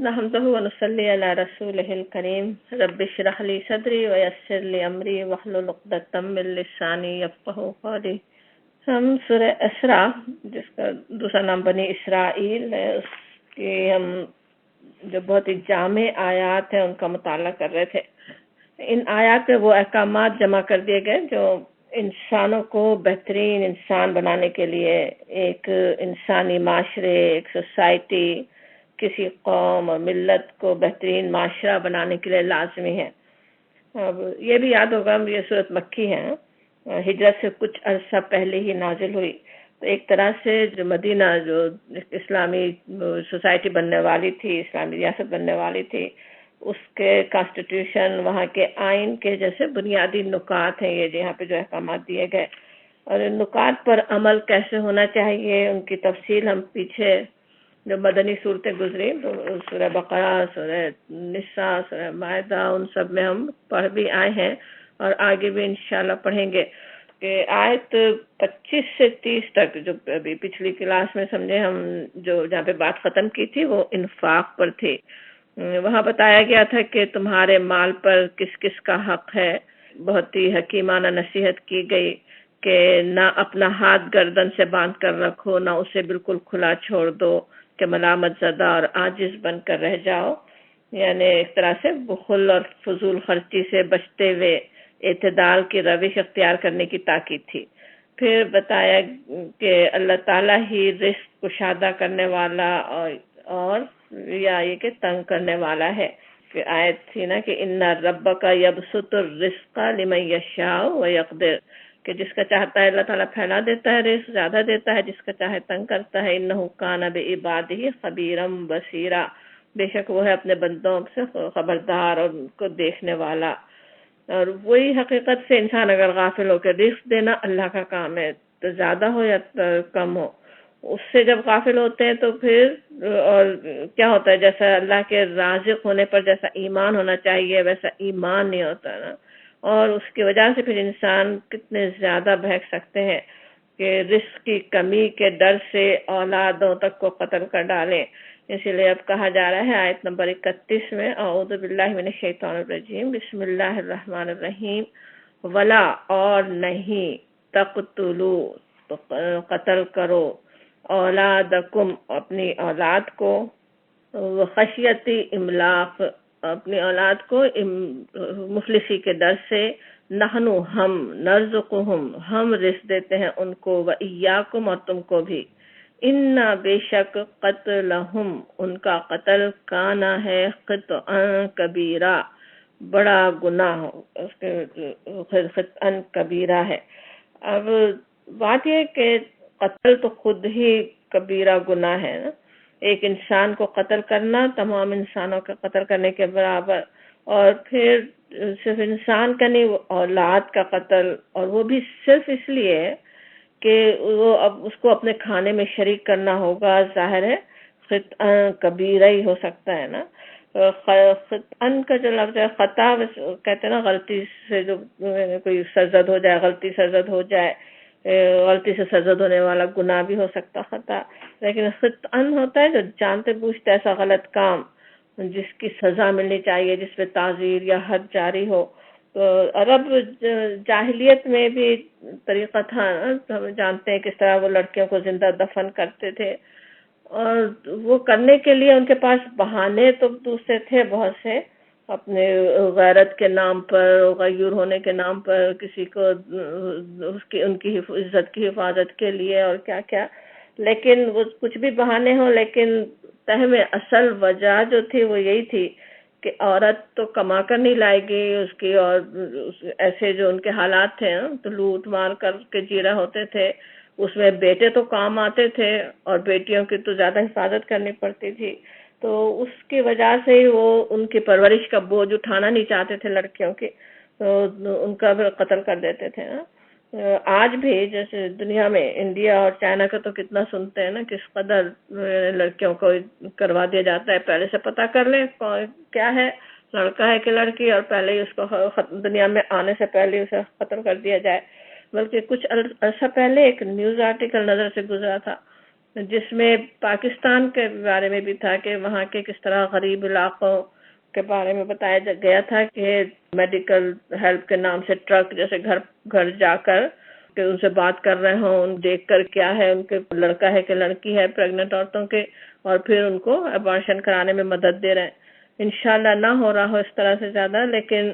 نحمده ونصلي على رسوله الكريم رب اشرح لي صدري ويسر لي امري واحلل عقدة من لساني يفقهوا قولي۔ ہم سورہ اسرا، جس کا دوسرا نام بنی اسرائیل ہے، اس کی ہم جو بہت ہی جامع آیات ہیں ان کا مطالعہ کر رہے تھے۔ ان آیات میں وہ احکامات جمع کر دیے گئے جو انسانوں کو بہترین انسان بنانے کے لیے، ایک انسانی معاشرے، ایک سوسائٹی، کسی قوم اور ملت کو بہترین معاشرہ بنانے کے لیے لازمی ہے۔ اب یہ بھی یاد ہوگا، یہ صورت مکی ہے، ہجرت سے کچھ عرصہ پہلے ہی نازل ہوئی، تو ایک طرح سے جو مدینہ جو اسلامی سوسائٹی بننے والی تھی، اسلامی ریاست بننے والی تھی، اس کے کانسٹیٹیوشن، وہاں کے آئین کے جیسے بنیادی نکات ہیں یہ یہاں پہ جو احکامات دیے گئے، اور ان نکات پر عمل کیسے ہونا چاہیے ان کی تفصیل ہم پیچھے جو مدنی صورتیں گزری، سورہ بقرہ، سورہ نساء، سورہ مائدہ، ان سب میں ہم پڑھ بھی آئے ہیں اور آگے بھی انشاءاللہ پڑھیں گے کہ آیت 25 سے 30 تک جو ابھی پچھلی کلاس میں سمجھے ہم جو جہاں پہ بات ختم کی تھی وہ انفاق پر تھی۔ وہاں بتایا گیا تھا کہ تمہارے مال پر کس کس کا حق ہے، بہت ہی حکیمانہ نصیحت کی گئی کہ نہ اپنا ہاتھ گردن سے باندھ کر رکھو، نہ اسے بالکل کھلا چھوڑ دو کہ ملامت زدہ اور عاجز بن کر رہ جاؤ، یعنی ایک طرح سے بخل اور فضول خرچی سے بچتے ہوئے اعتدال کی روش اختیار کرنے کی تاکید تھی۔ پھر بتایا کہ اللہ تعالیٰ ہی رزق کشادہ کرنے والا اور یا یہ کہ تنگ کرنے والا ہے، کہ آیت تھی نا کہ ان ربک یبسط الرزق لمن یشاء ویقدر، کہ جس کا چاہتا ہے اللہ تعالیٰ پھیلا دیتا ہے رزق، زیادہ دیتا ہے، جس کا چاہے تنگ کرتا ہے۔ انہ کان بعبادہ خبیرا بصیرا، بے شک وہ ہے اپنے بندوں سے خبردار اور ان کو دیکھنے والا۔ اور وہی حقیقت سے انسان اگر غافل ہو کے رزق دینا اللہ کا کام ہے، تو زیادہ ہو یا کم ہو، اس سے جب غافل ہوتے ہیں تو پھر اور کیا ہوتا ہے، جیسا اللہ کے رازق ہونے پر جیسا ایمان ہونا چاہیے ویسا ایمان نہیں ہوتا نا، اور اس کی وجہ سے پھر انسان کتنے زیادہ بہک سکتے ہیں کہ رزق کی کمی کے ڈر سے اولادوں تک کو قتل کر ڈالیں۔ اسی لیے اب کہا جا رہا ہے آیت نمبر 31 میں، اعوذ باللہ من الشیطان الرجیم، بسم اللہ الرحمن الرحیم، ولا اور نہیں، تقتلوا تو قتل کرو، اولادکم اپنی اولاد کو، خشیتی املاق اپنی اولاد کو مفلسی کے ڈر سے، نحنو ہم، نرزقہم ہم رزق دیتے ہیں ان کو، وإیاکم اور تم کو بھی، ان بے شک قتلہم ان کا قتل کانا ہے، خطأ کبیرہ بڑا گناہ، خطأ کبیرہ ہے۔ اب بات یہ کہ قتل تو خود ہی کبیرہ گناہ ہے نا، ایک انسان کو قتل کرنا تمام انسانوں کا قتل کرنے کے برابر، اور پھر صرف انسان کا نہیں، اولاد کا قتل، اور وہ بھی صرف اس لیے کہ وہ اب اس کو اپنے کھانے میں شریک کرنا ہوگا، ظاہر ہے خطأ کبیرہ ہی ہو سکتا ہے نا۔ خطأ کا جو لفظ ہے، خطا کہتے ہیں نا غلطی سے جو کوئی سرزد ہو جائے، غلطی سرزد ہو جائے، غلطی سے سرزد ہونے والا گناہ بھی ہو سکتا خطا، لیکن خطأ ہوتا ہے جو جانتے بوجھتے ایسا غلط کام جس کی سزا ملنی چاہیے، جس پہ تعزیر یا حد جاری ہو۔ تو عرب جاہلیت میں بھی طریقہ تھا، ہم جانتے ہیں کس طرح وہ لڑکیوں کو زندہ دفن کرتے تھے، اور وہ کرنے کے لیے ان کے پاس بہانے تو دوسرے تھے بہت سے، اپنے غیرت کے نام پر، غیور ہونے کے نام پر، کسی کو ان کی عزت کی حفاظت کے لیے اور کیا کیا، لیکن وہ کچھ بھی بہانے ہوں، لیکن تہ میں اصل وجہ جو تھی وہ یہی تھی کہ عورت تو کما کر نہیں لائے گی، اس کی اور ایسے جو ان کے حالات تھے تو لوٹ مار کر کے جی رہے ہوتے تھے، اس میں بیٹے تو کام آتے تھے اور بیٹیوں کی تو زیادہ حفاظت کرنی پڑتی تھی، تو اس کی وجہ سے ہی وہ ان کی پرورش کا بوجھ اٹھانا نہیں چاہتے تھے لڑکیوں کی، تو ان کا بھی قتل کر دیتے تھے۔ آج بھی جیسے دنیا میں انڈیا اور چائنا کا تو کتنا سنتے ہیں نا، کس قدر لڑکیوں کو کروا دیا جاتا ہے، پہلے سے پتہ کر لیں کیا ہے، لڑکا ہے کہ لڑکی، اور پہلے ہی اس کو دنیا میں آنے سے پہلے اسے قتل کر دیا جائے۔ بلکہ کچھ عرصہ پہلے ایک نیوز آرٹیکل نظر سے گزرا تھا جس میں پاکستان کے بارے میں بھی تھا کہ وہاں کے کس طرح غریب علاقوں کے بارے میں بتایا گیا تھا کہ میڈیکل ہیلپ کے نام سے ٹرک جیسے گھر گھر جا کر کہ ان سے بات کر رہے ہوں، ان دیکھ کر کیا ہے ان کے لڑکا ہے کہ لڑکی ہے پریگننٹ عورتوں کے، اور پھر ان کو ابارشن کرانے میں مدد دے رہے ہیں۔ انشاءاللہ نہ ہو رہا ہو اس طرح سے زیادہ، لیکن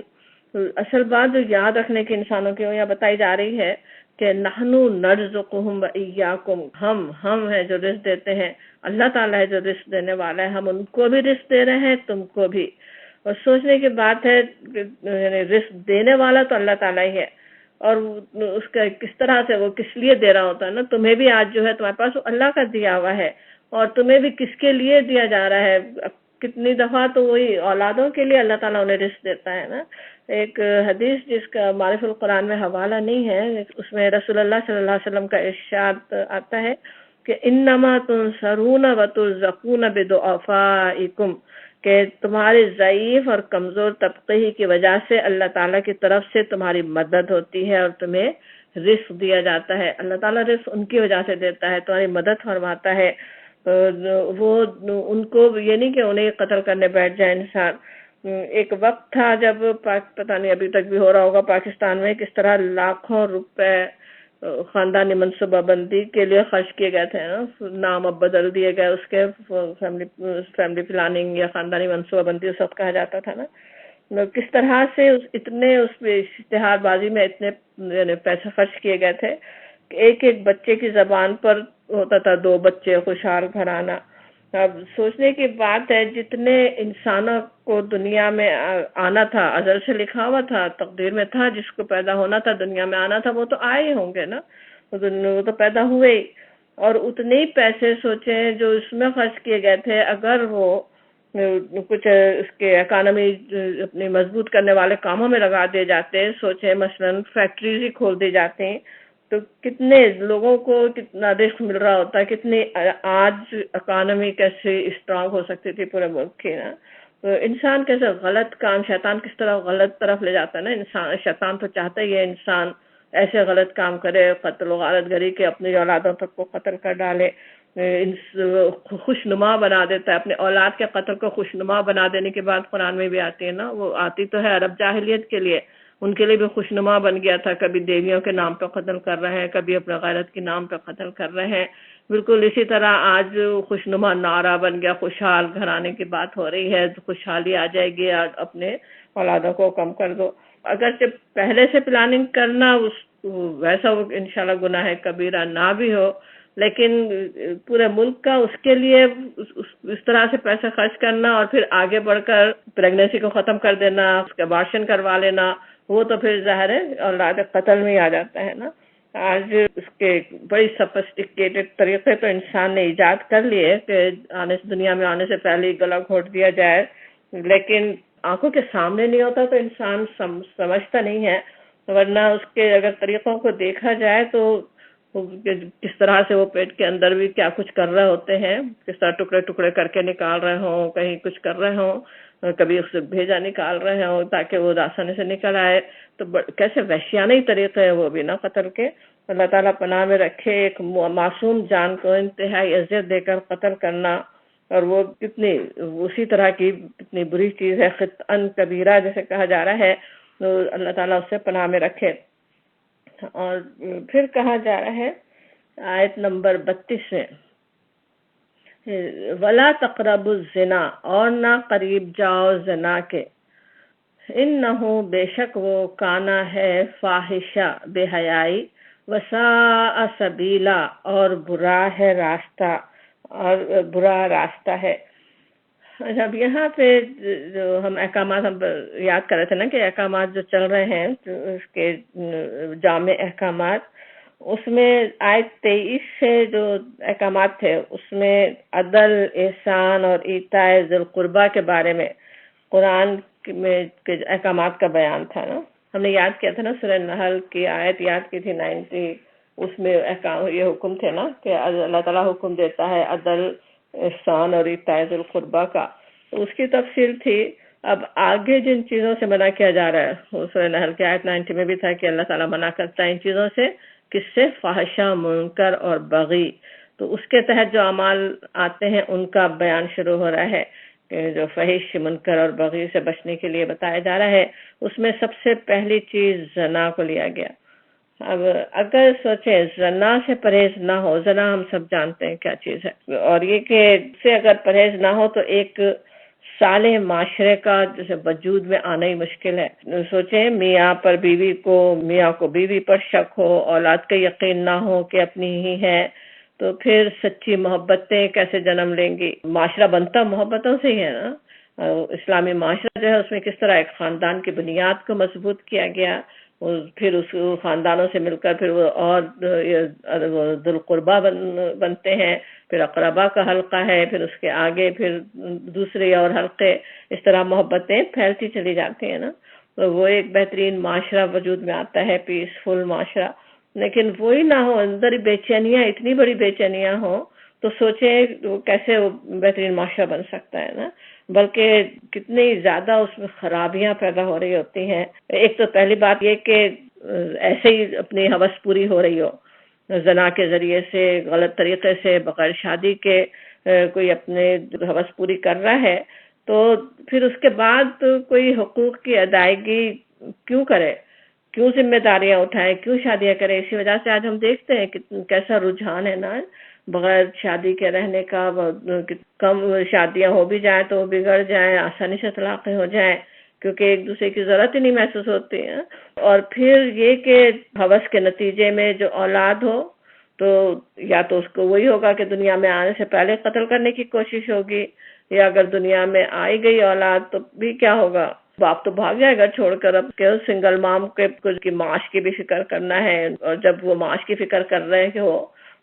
اصل بات جو یاد رکھنے کی انسانوں کی یہاں بتائی جا رہی ہے کہ نحنو نرزقہم وإیاکم، ہم ہیں جو رزق دیتے ہیں، اللہ تعالیٰ ہے جو رزق دینے والا ہے، ہم ان کو بھی رزق دے رہے ہیں تم کو بھی۔ اور سوچنے کی بات ہے یعنی رزق دینے والا تو اللہ تعالیٰ ہی ہے، اور اس کا کس طرح سے وہ کس لیے دے رہا ہوتا ہے نا، تمہیں بھی آج جو ہے تمہارے پاس اللہ کا دیا ہوا ہے، اور تمہیں بھی کس کے لیے دیا جا رہا ہے، کتنی دفعہ تو وہی اولادوں کے لیے اللہ تعالیٰ انہیں رزق دیتا ہے نا۔ ایک حدیث جس کا معرف القرآن میں حوالہ نہیں ہے، اس میں رسول اللہ صلی اللہ علیہ وسلم کا ارشاد آتا ہے کہ انما تنصرون وترزقون بدعفائکم، کہ تمہاری ضعیف اور کمزور طبقے ہی کی وجہ سے اللہ تعالیٰ کی طرف سے تمہاری مدد ہوتی ہے اور تمہیں رزق دیا جاتا ہے۔ اللہ تعالیٰ رزق ان کی وجہ سے دیتا ہے، تمہاری مدد فرماتا ہے۔ وہ ان کو یہ نہیں کہ انہیں قتل کرنے بیٹھ جائے انسان۔ ایک وقت تھا جب پتہ نہیں ابھی تک بھی ہو رہا ہوگا پاکستان میں، کس طرح لاکھوں روپے خاندانی منصوبہ بندی کے لیے خرچ کیے گئے تھے نا، نام اب بدل دیے گئے اس کے، فیملی پلاننگ یا خاندانی منصوبہ بندی اس وقت کہا جاتا تھا نا، کس طرح سے اتنے اس میں اشتہار بازی میں اتنے یعنی پیسے خرچ کیے گئے تھے کہ ایک ایک بچے کی زبان پر ہوتا تھا 2 بچے، خوشحال گھرانہ۔ اب سوچنے کی بات ہے جتنے انسانوں کو دنیا میں آنا تھا، ازل سے لکھا ہوا تھا، تقدیر میں تھا، جس کو پیدا ہونا تھا دنیا میں آنا تھا وہ تو آئے ہوں گے نا، وہ تو پیدا ہوئے ہی، اور اتنے ہی پیسے سوچیں جو اس میں خرچ کیے گئے تھے، اگر وہ کچھ اس کے اکانومی اپنی مضبوط کرنے والے کاموں میں لگا دیے جاتے، سوچیں مثلاً فیکٹریز ہی کھول دی جاتے ہیں تو کتنے لوگوں کو کتنا رزق مل رہا ہوتا ہے، کتنی آج اکانومی کیسے اسٹرانگ ہو سکتی تھی پورے ملک کی نا۔ تو انسان کیسے غلط کام، شیطان کس طرح غلط طرف لے جاتا ہے نا انسان، شیطان تو چاہتا ہی ہے انسان ایسے غلط کام کرے، قتل و غارت گری کے اپنی اولادوں تک کو قتل کر ڈالے، خوشنما بنا دیتا ہے، اپنے اولاد کے قتل کو خوشنما بنا دینے کی بات قرآن میں بھی آتی ہے نا، وہ آتی تو ہے عرب جاہلیت کے لیے، ان کے لیے بھی خوشنما بن گیا تھا، کبھی دیویوں کے نام پہ قتل کر رہے ہیں، کبھی اپنے غیرت کے نام پہ قتل کر رہے ہیں۔ بالکل اسی طرح آج خوشنما نعرہ بن گیا، خوشحال گھرانے کی بات ہو رہی ہے، خوشحالی آ جائے گی، اپنے اولادوں کو کم کر دو۔ اگرچہ پہلے سے پلاننگ کرنا ویسا انشاءاللہ گناہ کبیرہ نہ بھی ہو، لیکن پورے ملک کا اس کے لیے اس طرح سے پیسے خرچ کرنا اور پھر آگے بڑھ کر پریگننسی کو ختم کر دینا، اس کا ابارشن کروا لینا، وہ تو پھر ظاہر ہے اولاد قتل میں ہی آ جاتا ہے نا۔ آج اس کے بڑی سفسٹیکیٹڈ طریقے تو انسان نے ایجاد کر لیے کہ دنیا میں آنے سے پہلے ہی گلا گھونٹ دیا جائے، لیکن آنکھوں کے سامنے نہیں ہوتا تو انسان سمجھتا نہیں ہے، ورنہ اس کے اگر طریقوں کو دیکھا جائے تو کس طرح سے وہ پیٹ کے اندر بھی کیا کچھ کر رہے ہوتے ہیں، کس طرح ٹکڑے ٹکڑے کر کے نکال رہے ہوں، کہیں کچھ کر رہے ہوں، کبھی اس سے بھیجا نکال رہے ہوں تاکہ وہ آسانی سے نکل آئے، تو کیسے وحشیانہ طریقے ہیں وہ بھی نا قتل کے۔ اللہ تعالیٰ پناہ میں رکھے ایک معصوم جان کو انتہائی اذیت دے کر قتل کرنا، اور وہ کتنی اسی طرح کی کتنی بری چیز ہے، خطأً کبیرہ جیسے کہا جا رہا ہے، تو اللہ تعالیٰ اس سے پناہ میں رکھے۔ اور پھر کہا جا رہا ہے آیت نمبر 32 میں، وَلَا تَقْرَبُوا الزِّنَا، اور نہ قریب جاؤ زنا کے، انہو بے شک وہ کانا ہے فاحشہ بے حیائی، وساء سبیلا اور برا ہے راستہ، اور برا راستہ ہے۔ اب یہاں پہ جو ہم احکامات ہم یاد کر رہے تھے نا کہ احکامات جو چل رہے ہیں اس کے جامع احکامات، اس میں آیت 23 سے جو احکامات تھے اس میں عدل، احسان اور ایتاء ذی القربیٰ کے بارے میں قرآن میں کے احکامات کا بیان تھا نا۔ ہم نے یاد کیا تھا نا سورہ نحل کی آیت یاد کی تھی 90، اس میں یہ حکم تھے نا کہ اللہ تعالیٰ حکم دیتا ہے عدل، احسان اور ایتاء ذی القربیٰ کا، تو اس کی تفصیل تھی۔ اب آگے جن چیزوں سے منع کیا جا رہا ہے سورہ نحل کی آیت 90 میں بھی تھا کہ اللہ تعالیٰ منع کرتا ہے ان چیزوں سے، کس سے؟ فحشہ، منکر اور بغی۔ تو اس کے تحت جو اعمال آتے ہیں ان کا بیان شروع ہو رہا ہے کہ جو فحش منکر اور بغی سے بچنے کے لیے بتایا جا رہا ہے، اس میں سب سے پہلی چیز زنا کو لیا گیا۔ اب اگر سوچیں زنا سے پرہیز نہ ہو، زنا ہم سب جانتے ہیں کیا چیز ہے، اور یہ کہ اس سے اگر پرہیز نہ ہو تو ایک صالح معاشرے کا جیسے وجود میں آنا ہی مشکل ہے۔ سوچیں میاں پر بیوی کو، میاں کو بیوی پر شک ہو، اولاد کا یقین نہ ہو کہ اپنی ہی ہے، تو پھر سچی محبتیں کیسے جنم لیں گی؟ معاشرہ بنتا محبتوں سے ہی ہے نا۔ اسلامی معاشرہ جو ہے اس میں کس طرح ایک خاندان کی بنیاد کو مضبوط کیا گیا، پھر اس خاندانوں سے مل کر پھر وہ اور ذو القربہ بنتے ہیں، پھر اقربا کا حلقہ ہے، پھر اس کے آگے پھر دوسرے اور حلقے، اس طرح محبتیں پھیلتی چلی جاتی ہیں نا۔ تو وہ ایک بہترین معاشرہ وجود میں آتا ہے، پیسفل معاشرہ۔ لیکن وہی نہ ہو، اندر بے چینیاں، اتنی بڑی بے چینیاں ہوں تو سوچیں کیسے وہ بہترین معاشرہ بن سکتا ہے نا۔ بلکہ کتنی زیادہ اس میں خرابیاں پیدا ہو رہی ہوتی ہیں۔ ایک تو پہلی بات یہ کہ ایسے ہی اپنی ہوس پوری ہو رہی ہو، زنا کے ذریعے سے، غلط طریقے سے، بغیر شادی کے کوئی اپنے ہوس پوری کر رہا ہے، تو پھر اس کے بعد کوئی حقوق کی ادائیگی کیوں کرے، کیوں ذمہ داریاں اٹھائے، کیوں شادیاں کرے؟ اسی وجہ سے آج ہم دیکھتے ہیں کہ کیسا رجحان ہے نا بغیر شادی کے رہنے کا۔ کم شادیاں ہو بھی جائیں تو وہ بگڑ جائیں، آسانی سے طلاقیں ہو جائیں، کیونکہ ایک دوسرے کی ضرورت ہی نہیں محسوس ہوتی ہے۔ اور پھر یہ کہ ہوس کے نتیجے میں جو اولاد ہو تو یا تو اس کو وہی ہوگا کہ دنیا میں آنے سے پہلے قتل کرنے کی کوشش ہوگی، یا اگر دنیا میں آئی گئی اولاد تو بھی کیا ہوگا، باپ تو بھاگ جائے گا چھوڑ کر۔ اب کہ سنگل مام کے کچھ کی معاش کی بھی فکر کرنا ہے، اور جب وہ معاش کی فکر کر رہے ہو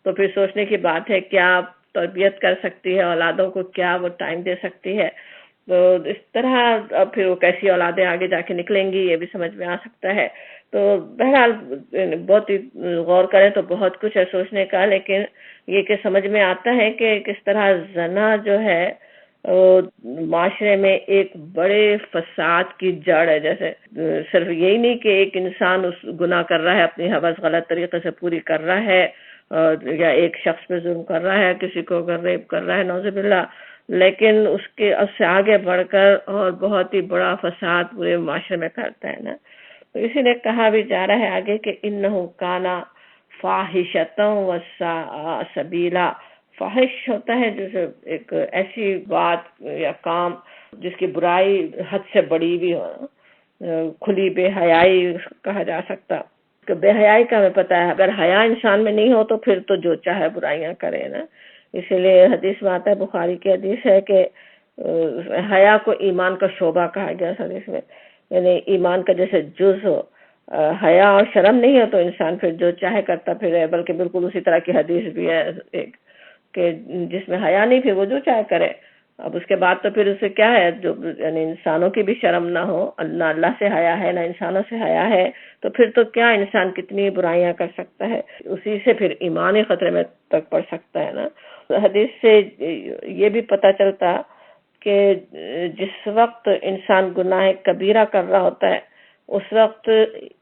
تو پھر سوچنے کی بات ہے کیا تربیت کر سکتی ہے اولادوں کو، کیا وہ ٹائم دے سکتی ہے۔ تو اس طرح اب پھر وہ کیسی اولادیں آگے جا کے نکلیں گی یہ بھی سمجھ میں آ سکتا ہے۔ تو بہرحال بہت ہی غور کریں تو بہت کچھ ہے سوچنے کا، لیکن یہ کہ سمجھ میں آتا ہے کہ کس طرح زنا جو ہے معاشرے میں ایک بڑے فساد کی جڑ ہے۔ جیسے صرف یہی نہیں کہ ایک انسان اس گناہ کر رہا ہے، اپنی ہوس غلط طریقے سے پوری کر رہا ہے، یا ایک شخص پہ ظلم کر رہا ہے، کسی کو اگر ریپ کر رہا ہے نعوذ باللہ، لیکن اس کے اس سے آگے بڑھ کر اور بہت ہی بڑا فساد پورے معاشرے میں پھیلتا ہے نا۔ تو اسی لیے کہا بھی جا رہا ہے آگے کہ انہو کانا فاحشۃ وساء سبیلا۔ فاحش ہوتا ہے جیسے ایک ایسی بات یا کام جس کی برائی حد سے بڑی بھی ہو، کھلی بے حیائی کہا جا سکتا کہ بے حیائی کا ہمیں پتہ ہے اگر حیا انسان میں نہیں ہو تو پھر تو جو چاہے برائیاں کرے نا۔ اسی لیے حدیث میں آتا ہے، بخاری کی حدیث ہے کہ حیا کو ایمان کا شعبہ کہا گیا ہے حدیث میں، یعنی ایمان کا جیسے جز ہو۔ حیا اور شرم نہیں ہے تو انسان پھر جو چاہے کرتا پھر ہے، بلکہ بالکل اسی طرح کی حدیث بھی ہے ایک کہ جس میں حیا نہیں پھر وہ جو چاہے کرے۔ اب اس کے بعد تو پھر اسے کیا ہے، جو یعنی انسانوں کی بھی شرم نہ ہو، نہ اللہ سے حیا ہے نہ انسانوں سے حیا ہے، تو پھر تو کیا انسان کتنی برائیاں کر سکتا ہے، اسی سے پھر ایمانی خطرے میں تک پڑ سکتا ہے نا۔ حدیث سے یہ بھی پتہ چلتا کہ جس وقت انسان گناہ کبیرہ کر رہا ہوتا ہے اس وقت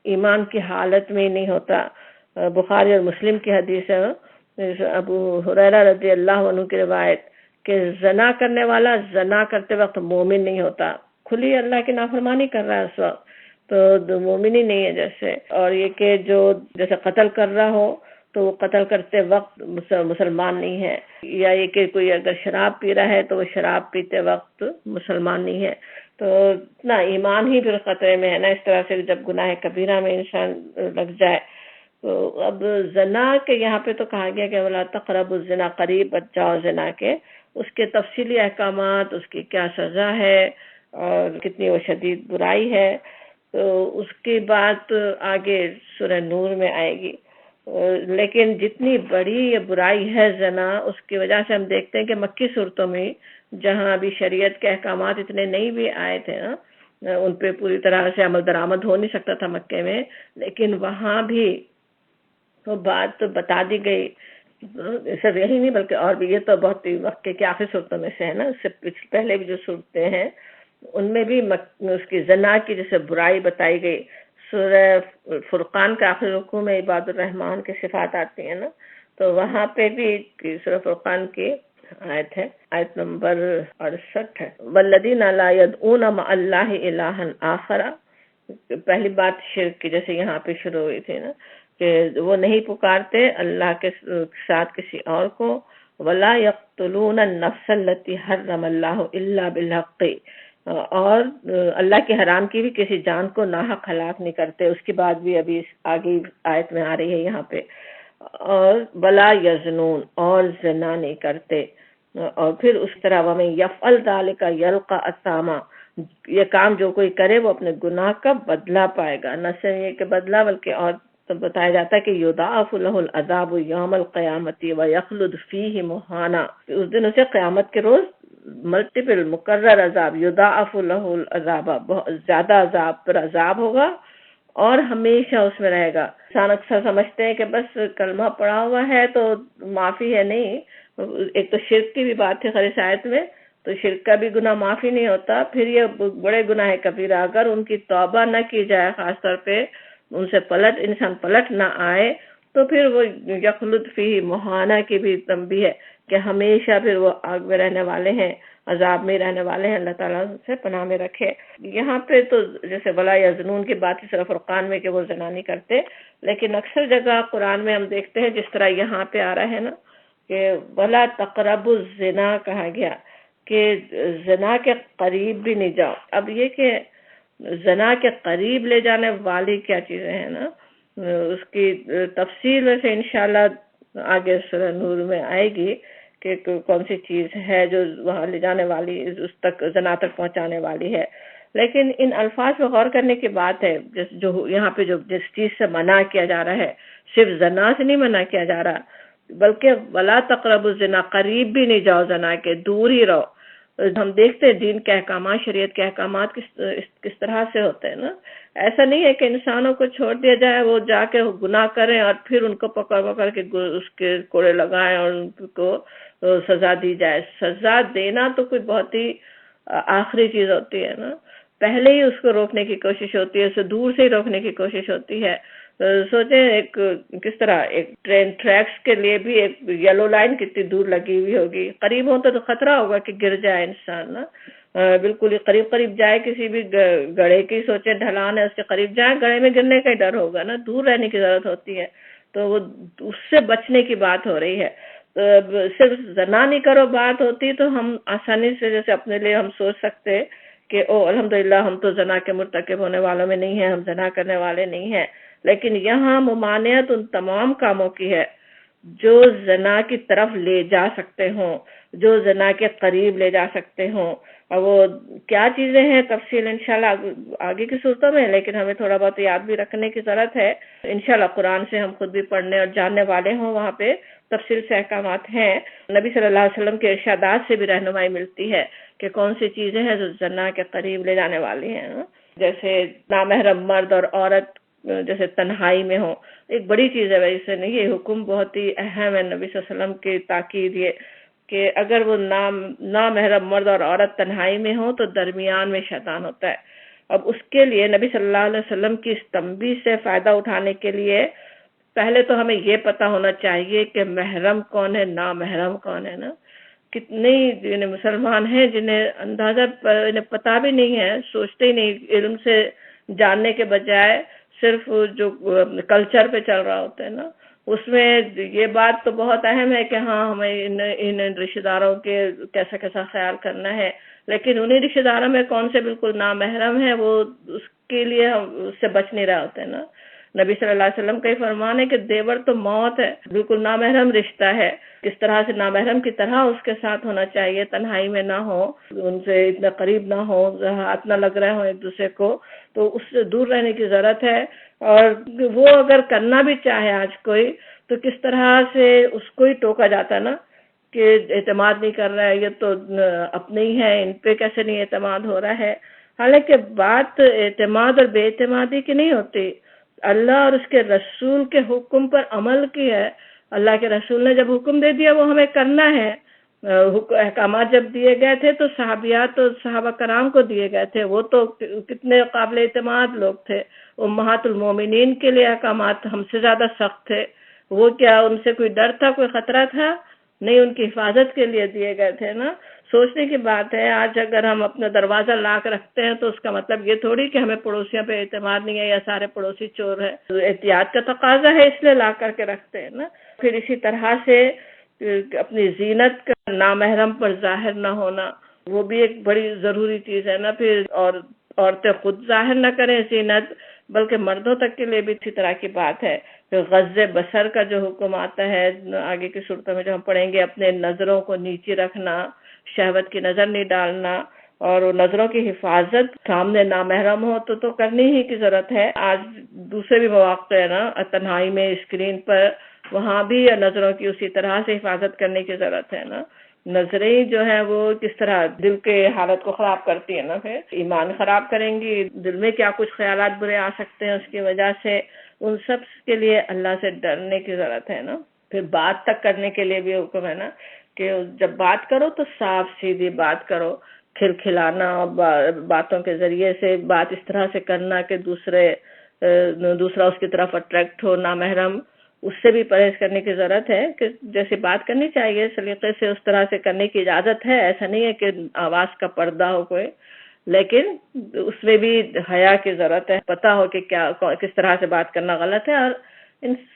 ایمان کی حالت میں ہی نہیں ہوتا۔ بخاری اور مسلم کی حدیث ہے، ابو ہریرہ رضی اللہ عنہ کی روایت کہ زنا کرنے والا زنا کرتے وقت مومن نہیں ہوتا، کھلی اللہ کی نافرمانی کر رہا ہے اس وقت تو مومن ہی نہیں ہے جیسے۔ اور یہ کہ جو جیسے قتل کر رہا ہو تو وہ قتل کرتے وقت مسلمان نہیں ہے، یا یہ کہ کوئی اگر شراب پی رہا ہے تو وہ شراب پیتے وقت مسلمان نہیں ہے، تو اتنا ایمان ہی پھر خطرے میں ہے نا۔ اس طرح سے جب گناہ کبیرہ میں انسان لگ جائے تو اب زنا کے یہاں پہ تو کہا گیا کہ ولا تقربوا الزنا، قریب بچ جاؤ زنا کے، اس کے تفصیلی احکامات، اس کی کیا سزا ہے اور کتنی وہ شدید برائی ہے، تو اس کی بات آگے سورہ نور میں آئے گی۔ لیکن جتنی بڑی یہ برائی ہے زنا، اس کی وجہ سے ہم دیکھتے ہیں کہ مکی صورتوں میں جہاں ابھی شریعت کے احکامات اتنے نہیں بھی آئے تھے نا، ان پہ پوری طرح سے عمل درآمد ہو نہیں سکتا تھا مکے میں، لیکن وہاں بھی تو بات تو بتا دی گئی۔ صرف یہی نہیں بلکہ اور بھی، یہ تو بہت ہی مکے کی آخری صورتوں میں سے ہے نا، اس سے پہلے بھی جو صورتیں ہیں ان میں بھی اس کی زنا کی جیسے برائی بتائی گئی۔ سورہ فرقان کا آخری رکوع میں عباد الرحمن کی صفات آتی ہیں نا، تو وہاں پہ بھی سورہ فرقان کی آیت ہے، آیت نمبر 68 ہے، والذین لا یدعون مع اللہ الہا آخر. پہلی بات شرک کی، جیسے یہاں پہ شروع ہوئی تھی نا، کہ وہ نہیں پکارتے اللہ کے ساتھ کسی اور کو. ولا یقتلون النفس التي حرم اللہ الا بالحق، اور اللہ کی حرام کی بھی کسی جان کو ناحق ہلاک نہیں کرتے. اس کی بات بھی ابھی آگے آیت میں آ رہی ہے یہاں پہ. اور ولا یزنون، اور زنا نہیں کرتے. اور پھر اس طرح وَمَن یفعل ذَلِکَ یلقى اثاما، یہ کام جو کوئی کرے وہ اپنے گناہ کا بدلہ پائے گا. نہ صرف یہ کہ بدلہ بلکہ اور تو بتایا جاتا ہے کہ یضاعف له العذاب یوم القیامت ویخلد فیہ مہانا، اس دن اسے قیامت کے روز ملٹیپل مکرر عذاب، یضاعف له العذاب، بہت زیادہ عذاب پر عذاب ہوگا اور ہمیشہ اس میں رہے گا. انسان اکثر سمجھتے ہیں کہ بس کلمہ پڑا ہوا ہے تو معافی ہے. نہیں، ایک تو شرک کی بھی بات تھی خریص آیت میں، تو شرک کا بھی گناہ معافی نہیں ہوتا. پھر یہ بڑے گناہ کبیرہ اگر ان کی توبہ نہ کی جائے، خاص طور پہ ان سے انسان پلٹ نہ آئے، تو پھر وہ یخلد فیہ مہانا کی بھی تنبیہ ہے کہ ہمیشہ پھر وہ آگ میں رہنے والے ہیں، عذاب میں رہنے والے ہیں. اللہ تعالیٰ سے پناہ میں رکھے. یہاں پہ تو جیسے ولا یزنون کی بات ہے صرف فرقان میں کہ وہ زنا نہیں کرتے، لیکن اکثر جگہ قرآن میں ہم دیکھتے ہیں جس طرح یہاں پہ آ رہا ہے نا کہ ولا تقربوا الزنا کہا گیا، کہ زنا کے قریب بھی نہیں جاؤ. اب یہ کہ زنا کے قریب لے جانے والی کیا چیزیں ہیں نا، اس کی تفصیل میں سے انشاءاللہ آگے سورہ نور میں آئے گی کہ کون سی چیز ہے جو وہاں لے جانے والی، اس تک زنا تک پہنچانے والی ہے. لیکن ان الفاظ پہ غور کرنے کی بات ہے، جو یہاں پہ جس چیز سے منع کیا جا رہا ہے، صرف زنا سے نہیں منع کیا جا رہا، بلکہ ولا تقربوا الزنا، قریب بھی نہیں جاؤ زنا کے، دور ہی رہو. ہم دیکھتے ہیں دین کے احکامات، شریعت کے احکامات کس طرح سے ہوتے ہیں نا. ایسا نہیں ہے کہ انسانوں کو چھوڑ دیا جائے، وہ جا کے گناہ کریں اور پھر ان کو پکڑ کے اس کے کوڑے لگائیں اور ان کو سزا دی جائے. سزا دینا تو کوئی بہت ہی آخری چیز ہوتی ہے نا، پہلے ہی اس کو روکنے کی کوشش ہوتی ہے، اسے دور سے ہی روکنے کی کوشش ہوتی ہے. سوچیں ایک کس طرح ایک ٹرین ٹریکس کے لیے بھی ایک یلو لائن کتنی دور لگی ہوئی ہوگی، قریب ہو تو خطرہ ہوگا کہ گر جائے انسان نا. بالکل ہی قریب جائے، کسی بھی گڑھے کی سوچے ڈھلان ہے اس کے قریب جائے، گڑھے میں گرنے کا ہی ڈر ہوگا نا، دور رہنے کی ضرورت ہوتی ہے. تو وہ اس سے بچنے کی بات ہو رہی ہے. صرف زنا نہیں کرو بات ہوتی تو ہم آسانی سے جیسے اپنے لیے ہم سوچ سکتے کہ الحمدللہ ہم تو زنا کے مرتکب ہونے والوں میں نہیں ہیں، ہم زنا کرنے والے نہیں ہیں. لیکن یہاں ممانعت ان تمام کاموں کی ہے جو زنا کی طرف لے جا سکتے ہوں، جو زنا کے قریب لے جا سکتے ہوں. اور وہ کیا چیزیں ہیں تفصیل انشاءاللہ آگے کی صورتوں میں، لیکن ہمیں تھوڑا بہت یاد بھی رکھنے کی ضرورت ہے. انشاءاللہ قرآن سے ہم خود بھی پڑھنے اور جاننے والے ہوں، وہاں پہ تفصیل سے احکامات ہیں. نبی صلی اللہ علیہ وسلم کے ارشادات سے بھی رہنمائی ملتی ہے کہ کون سی چیزیں ہیں جو زنا کے قریب لے جانے والی ہیں. جیسے نامحرم مرد اور عورت جیسے تنہائی میں ہو، ایک بڑی چیز ہے ویسے نہیں، یہ حکم بہت ہی اہم ہے نبی صلی اللہ علیہ وسلم کی تاکید یہ کہ اگر وہ نامحرم مرد اور عورت تنہائی میں ہو تو درمیان میں شیطان ہوتا ہے. اب اس کے لیے نبی صلی اللہ علیہ وسلم کی اس تنبیہ سے فائدہ اٹھانے کے لیے پہلے تو ہمیں یہ پتا ہونا چاہیے کہ محرم کون ہے، نامحرم کون ہے نا. کتنے مسلمان ہیں جنہیں اندازہ انہیں پتا بھی نہیں ہے، سوچتے ہی نہیں، علم سے جاننے کے بجائے صرف جو کلچر پہ چل رہا ہوتا ہے نا، اس میں یہ بات تو بہت اہم ہے کہ ہاں ہمیں ان رشتہ داروں کے کیسا خیال کرنا ہے، لیکن انہیں رشتہ داروں میں کون سے بالکل نامحرم ہے وہ اس کے لیے اس سے بچ نہیں رہا ہوتا ہے نا. نبی صلی اللہ علیہ وسلم کا یہ فرمان ہے کہ دیور تو موت ہے، بالکل نامحرم رشتہ ہے، کس طرح سے نامحرم کی طرح اس کے ساتھ ہونا چاہیے، تنہائی میں نہ ہو، ان سے اتنا قریب نہ ہو، ہاتھ نہ لگ رہے ہوں ایک دوسرے کو، تو اس سے دور رہنے کی ضرورت ہے. اور وہ اگر کرنا بھی چاہے آج کوئی تو کس طرح سے اس کو ہی ٹوکا جاتا نا کہ اعتماد نہیں کر رہا ہے، یہ تو اپنے ہی ہیں، ان پہ کیسے نہیں اعتماد ہو رہا ہے. حالانکہ بات اعتماد اور بے اعتمادی کی نہیں ہوتی، اللہ اور اس کے رسول کے حکم پر عمل کی ہے. اللہ کے رسول نے جب حکم دے دیا وہ ہمیں کرنا ہے. احکامات جب دیے گئے تھے تو صحابیات اور صحابہ کرام کو دیے گئے تھے، وہ تو کتنے قابل اعتماد لوگ تھے. امہات المومنین کے لیے احکامات ہم سے زیادہ سخت تھے، وہ کیا ان سے کوئی ڈر تھا، کوئی خطرہ تھا؟ نہیں، ان کی حفاظت کے لیے دیے گئے تھے نا۔ سوچنے کی بات ہے، آج اگر ہم اپنا دروازہ لاک رکھتے ہیں تو اس کا مطلب یہ تھوڑی کہ ہمیں پڑوسیوں پہ اعتماد نہیں ہے یا سارے پڑوسی چور ہے، احتیاط کا تقاضا ہے اس لیے لا کر کے رکھتے ہیں نا۔ پھر اسی طرح سے اپنی زینت کا نامحرم پر ظاہر نہ ہونا، وہ بھی ایک بڑی ضروری چیز ہے نا۔ پھر عورتیں خود ظاہر نہ کریں زینت، بلکہ مردوں تک کے لیے بھی اسی طرح کی بات ہے۔ پھر غض بصر کا جو حکم آتا ہے آگے کی صورتوں میں جو ہم پڑھیں گے، اپنے نظروں کو نیچے رکھنا، شہوت کی نظر نہیں ڈالنا، اور نظروں کی حفاظت سامنے نامحرم ہو تو کرنی ہی کی ضرورت ہے۔ آج دوسرے بھی مواقع ہے نا، تنہائی میں اسکرین پر، وہاں بھی نظروں کی اسی طرح سے حفاظت کرنے کی ضرورت ہے نا۔ نظریں جو ہیں وہ کس طرح دل کے حالت کو خراب کرتی ہیں نا، پھر ایمان خراب کریں گی، دل میں کیا کچھ خیالات برے آ سکتے ہیں اس کی وجہ سے۔ ان سب کے لیے اللہ سے ڈرنے کی ضرورت ہے نا۔ پھر بات تک کرنے کے لیے بھی حکم ہے نا کہ جب بات کرو تو صاف سیدھی بات کرو، کھلکھلانا، باتوں کے ذریعے سے بات اس طرح سے کرنا کہ دوسرا اس کی طرف اٹریکٹ ہو، نامحرم، اس سے بھی پرہیز کرنے کی ضرورت ہے کہ جیسے بات کرنی چاہیے سلیقے سے اس طرح سے کرنے کی اجازت ہے۔ ایسا نہیں ہے کہ آواز کا پردہ ہو کوئی، لیکن اس میں بھی حیا کی ضرورت ہے، پتہ ہو کہ کس طرح سے بات کرنا غلط ہے، اور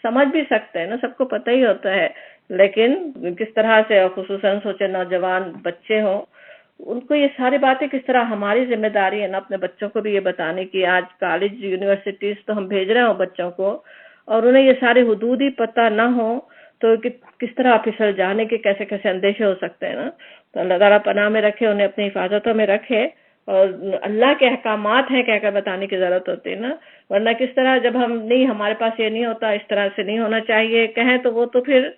سمجھ بھی سکتے ہیں نا، سب کو پتہ ہی ہوتا ہے، لیکن کس طرح سے، خصوصاً سوچے نوجوان بچے ہوں، ان کو یہ ساری باتیں کس طرح، ہماری ذمہ داری ہے نا اپنے بچوں کو بھی یہ بتانے کی۔ آج کالج یونیورسٹیز تو ہم بھیج رہے ہوں بچوں کو، اور انہیں یہ سارے حدود ہی پتہ نہ ہو تو کس طرح پھسل جانے کے کیسے کیسے اندیشے ہو سکتے ہیں نا۔ تو اللہ تعالیٰ پناہ میں رکھے، انہیں اپنی حفاظتوں میں رکھے، اور اللہ کے احکامات ہیں کہہ کر بتانے کی ضرورت ہوتی ہے نا۔ ورنہ کس طرح جب ہم نہیں، ہمارے پاس یہ نہیں ہوتا، اس طرح سے نہیں ہونا چاہیے کہیں تو وہ تو پھر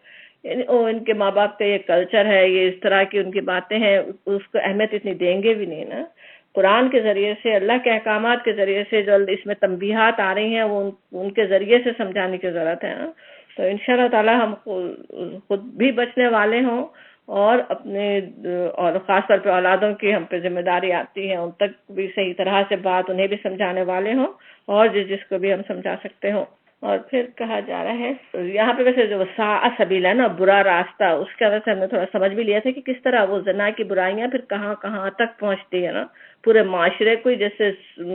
ان کے ماں باپ کا یہ کلچر ہے، یہ اس طرح کی ان کی باتیں ہیں، اس کو اہمیت اتنی دیں گے بھی نہیں نا۔ قرآن کے ذریعے سے، اللہ کے احکامات کے ذریعے سے جو اس میں تنبیہات آ رہی ہیں، وہ ان کے ذریعے سے سمجھانے کی ضرورت ہے نا۔ تو انشاءاللہ تعالی ہم خود بھی بچنے والے ہوں، اور اور خاص طور پہ اولادوں کی ہم پہ ذمہ داری آتی ہے، ان تک بھی صحیح طرح سے بات انہیں بھی سمجھانے والے ہوں، اور جس کو بھی ہم سمجھا سکتے ہوں۔ اور پھر کہا جا رہا ہے یہاں پہ ویسے جو ساء سبیل ہے نا، برا راستہ، اس کا ویسے ہم نے تھوڑا سمجھ بھی لیا تھا کہ کس طرح وہ زنا کی برائیاں پھر کہاں کہاں تک پہنچتی ہے نا، پورے معاشرے کو جیسے